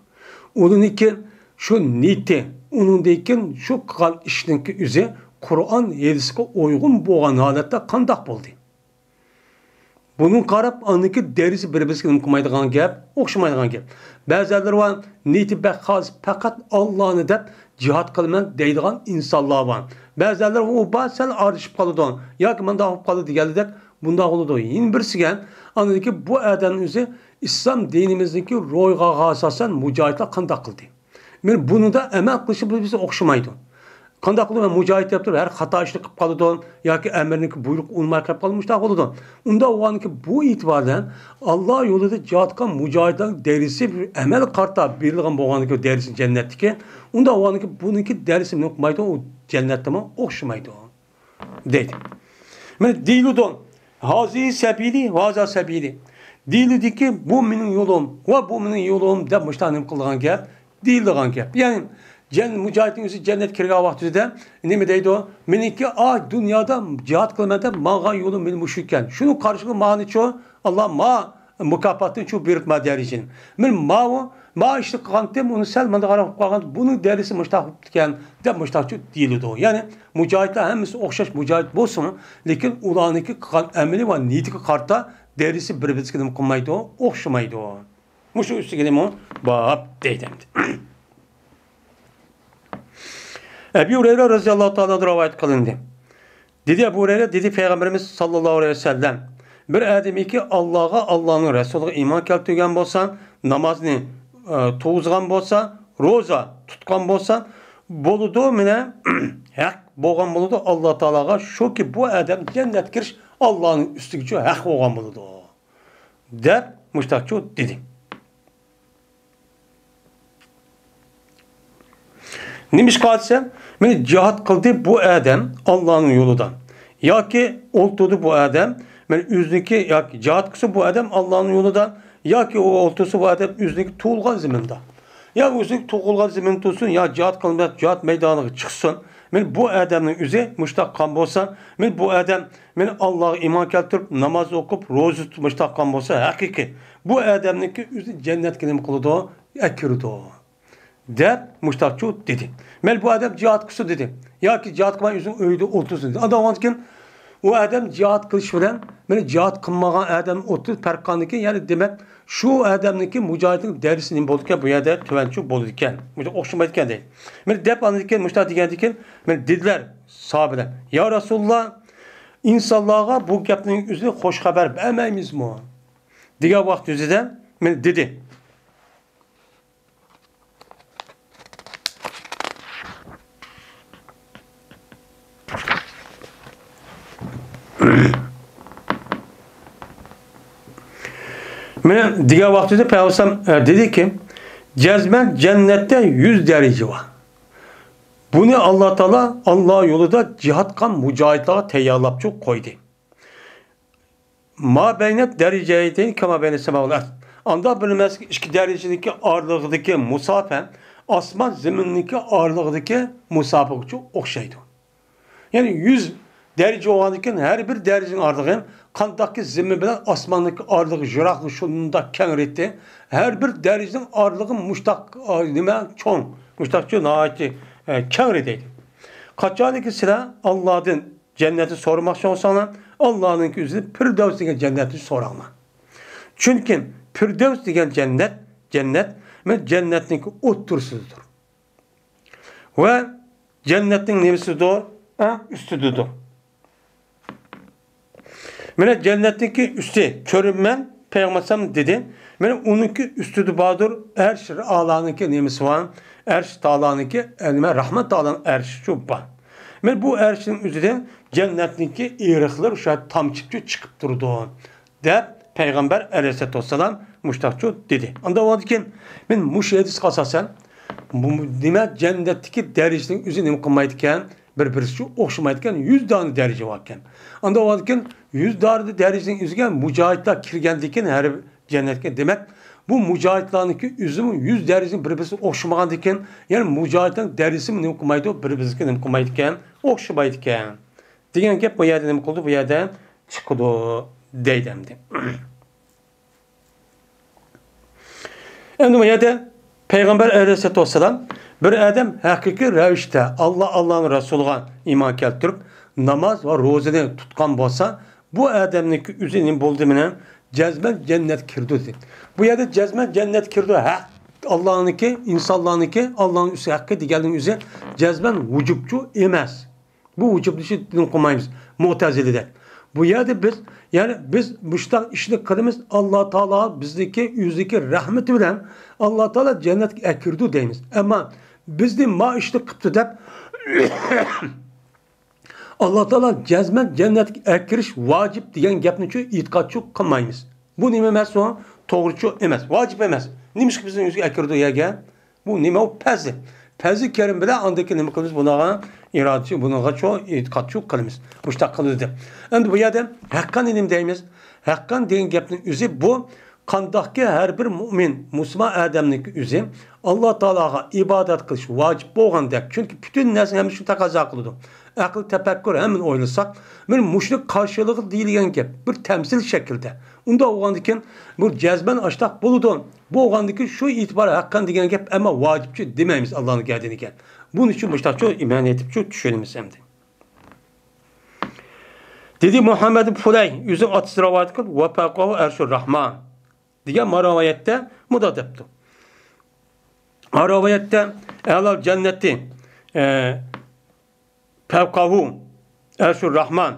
Onunki şu niyeti, onundaki şu kan işinki üzeri Kur'an yedisine uygun boğan halette kandak buldu. Bunun qarab aniki derisi bir-birisine okumaydigan gap, o'xshamaydigan gap. Ba'zilar var niyati baxaz faqat Allohni deb jihad qilman deydigan insonlar bor. Ba'zilar u ba'sal arishib qoladi yoki menda olib qoladi deganidek bunda bo'ladi. Yin birsiga aniki bu odamning o'zi islom dinimizdagi ro'yxatga asosan mujohidlar qanday qildi. Men bunida amal qilishi bizga o'xshamaydi. Qanday qilib mujohid deb turib, har xato ishni qilib qoladi yoki amirniki buyruq olmay qolib qolmoqda bo'ladi. Unda o'aniki bu e'tibordan Alloh yo'lida jihad qilgan mujohidlarning derisi amal qarta berilgan bo'lganiki derisi jannatdiki, unda o'aniki buniki derisi o'qimaydi, u jannatdami o'xshamaydi deydi. Men deyiludi, hazi sabili va za sabili. Deyilidiki bu mening yo'lim va bu mening yo'lim deb mushtanim qilgan gap, deyilgan gap. Ya'ni mücahidin özü cennet kirga vaktinde ne deydi o? Meniki dünyada cihat kılmada mağan yolum benim uşukken. Şunun karşılığı mağanı çoğu Allah ma mükafatını çoğu birikme dericin. Men ma işte kantem onu selmanda karab kalan bunun derisi müştahip diken de müştahip değildi o. Yani mücahitler hemisi okşaş mücahit bolsun. Lakin ulaniki emeli ve niyetiki karta derisi birbirine kılmaydı o, okşamaydı o. Muşu üstü geleyim o, bab deydemdi. Ebu Hureyre radıyallahu ta'ala rivayet kılındı. Dedi Ebu Hureyre, dedi Peygamberimiz sallallahu aleyhi ve sellem, bir ademi ki Allah'a, Allah'ın Resulü'ne iman keltirgen bolsa, namazını tuğuzgan bolsa, roza tutkan bolsa, boludu mine hak boğan boludu Allah Teala'ga şu ki bu adam cennet giriş Allah'ın üstü gücü hak boğan boludu. Der müştakçı dedi. Neymiş kadise? Beni cihat kıldı bu adam Allah'ın yoludan. Ya ki oltudu bu adam, ben üzdeki ya ki cihat kısı bu adam Allah'ın yoludan. Ya ki o oltusu bu adam üzdeki tuğulgan ziminde. Ya üzdeki tuğulgan zimin tutsun ya cihat kılmak, cihat meydanına çıksın. Ben bu adamın üzeri müştak kan bolsa, ben bu adam ben Allah'a iman keltirip namaz okup rozu müştak kan bolsa hakiki. Bu adamın ki üzeri cennet kelim kılıdı, ekirdi o. Der müştakçı dedi. Mel bu adam cihat kısı dedi. Ya ki cihat kılman yüzün öyle otursun dedi. Adam anken o adam cihat kılış bilen meni cihat kılmagan adam otur perkandaki yani demek şu adamdaki mücahidin derisinin boldukken bu yerde tüvençük boldukken. Okşamaydıkken değil. Meni dep anladıkken müştak diken meni dediler sahabeler. Ya Resulullah insanlığa bu gapning üzerine hoş haber vermeyimiz mi? Diğer vakit üzerinde meni dedi. Diğer vaktinde Peygamber dedi ki cezmen cennette 100 derece var. Bunu Allah Teala Allah yolunda cihat kan mücahitlere teyyarlap çok koydu. Ma beynet dereceyden kama beynet semalar. Anda bilmez ki iki derecedeki ağırlığındaki musafe asman zemindeki ağırlığındaki musafe çok okşaydı. Yani 100 derece olanken her bir derecenin ağırlığı kandaki zemin bilen asmandaki ağırlığı jıraqlı şununda kenretti. Her bir derecenin ağırlığı muştak çoğun. Muştakçı naati kenretiydi. Kaçaniki sıra Allah'ın cenneti sormak olsana Allah'ın yüzünü Firdevs diyen cenneti sorama. Çünkü Firdevs diyen cennet cennetin otursuzdur. Ve cennetin nemisidir, üstüdür. Mene cennetteki üstü körünmen Peygamber dedi. Mene onunki üstüdü badır. Erş Allah'ınki nemisi var. Erş Tağla'nınki elime rahmet Tağla'nın erş çubba. Mene bu erşin üzerinde cennetteki ırıklar şayet tam çıkıp durdu. De Peygamber Aleyhisselatü Vesselam müştakçı dedi. Anda vardı ki ben muşehedis kasasen demek cennetteki derecinin üzerine kılmaydıkken bir-birisi o'xshamaydigan 100 dona daraja bor ekan. Anda o'tgan 100 dona darajaning o'ziga mujohidlar kirgandikan har jannatga. Demak, bu mujohidlarniki üzümü 100 darajaning bir-birisiga o'xshamagan ekan. Ya'ni mujohidning darajasi nima qilmaydi, bir-birisiga nima qilmaydi ekan, o'xshamaydi ekan. Degan gap bu yerda nima qildi? Bu yerda chiqdi deydimdi. Endi bu yerda Peygamber Aleyhisselatü Vesselam bir adam haqiqiy ravishda Allah'ın Resulü'ne iman keltirib namaz ve ro'zani tutgan bo'lsa, bu adamniki o'zining bo'ldimini jazman cennet kirdi. Bu yerda jazman cennet kirdi. Ha, Allah'ınki, insanlarniki, Allah'ın üstü hakkı deganning o'zi jazman vücubchu emas. Bu vücubni din qilmaymiz Mu'tazilida. Bu yerda biz müştak ishni qilamiz. Allah Taala bizdeki yüzdeki rahmeti bilan Allah Taala cennetga akirdi deymiz. Ama bizni ma ishni qilibdi deb Allah Taala jazman cennetga akirish vacip degan gapni-chi e'tiqodchi qilmaymiz. Bu nima emas, o to'g'richi emas, vacip emas. Nima ish bizni o'ziga akirdi yaga? Bu nima o pazli. Pazli kerim bilan andaki nima qilamiz bunaqa irodchi, bunaqa cho e'tiqodchi qilamiz. Mushtaq qildi. Endi bu yerda haqqan nima deymiz? Haqqan degan gapning o'zi bu qandaqki har bir mu'min, musulmon odamning o'zi Alloh taologa ibodat qilish vojib bo'lgandek. Chunki butun narsa ham shu taqozo qiladi. Aql tafakkur hemen oylasak bir müşrik karşılığı deyilgen gap bir temsil şekilde. Unda oğandikin bu cezben açtak buludu. Bu oğandikin şu itibarı hakkan degen gap ama vacipçi demeyimiz Allah'ın geldiğini gel. Bunun için müştak çok iman etip çok düşünümüz hem de. Dedi Muhammed Fuley yüzün atısı rivayet kıl ve fevkahu erşur rahman diye maravayette mudadepti. Maravayette ehlal cenneti fevkahu erşur rahman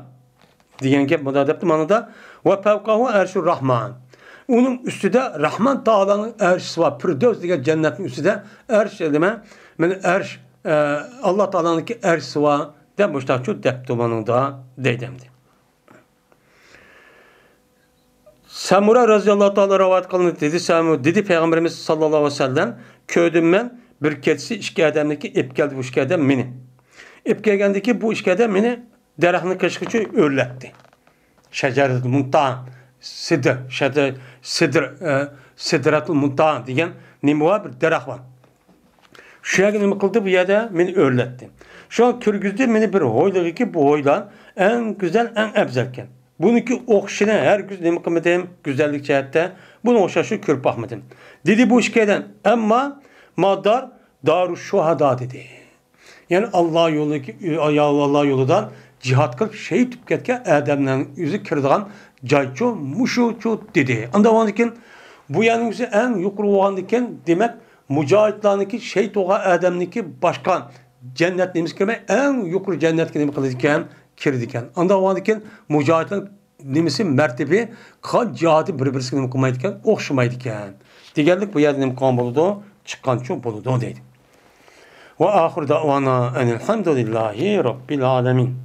diyen gap mudadepti manada ve fevkahu erşur rahman. Onun üstüde Rahman Taala'nın erşisi var. Firdevs diye cennetin üstüde erş elime. Yani erş Allah Taala'nın ki erşisi var. Demişler şu deptumanın da deydemdi. Samura radıyallahu ta'ala rivayet kılındı dedi. Samura dedi Peygamberimiz sallallahu aleyhi ve sellem köydüm ben bir ketsi işki adamdaki ip geldi bu işki adam meni. İp gelgendeki bu işki adam meni derahını kaşıkçı örletti. Şecer-i Muntaha Sidratul Muntaha diyen nima bir derah var. Şu yerge nima kıldı bu yerde beni örletti. Şu an kürgüzde beni bir hoyladı ki bu hoyla en güzel en ebzelken. Bununki okşine her gün nima kılmadım güzellik cihette bunu okşaşı kürp ahmedim. Dedi bu işkeden ama madar daru şuhada dedi. Yani Allah yoludan cihat kılıp şehit tüpketken adamların yüzü kirdiğen cayço muşuçu dedi. Andavandikin bu yanıngisi en yukarı oğandikin demek mücahitlarındaki şehit oğa adamniki başkan cennet neymiş kirme en yukarı cennet neymiş kılırken kirdiken. Andavandikin mücahitlerin nemisi mertebi kaç cihatı birbirisi neymiş kılmaydıken okşamaydıken. Digerlik bu yerde neymiş kılman boludu çıkan çok boludu deydi. Ve ahir davana enelhamdülillahi rabbil alemin.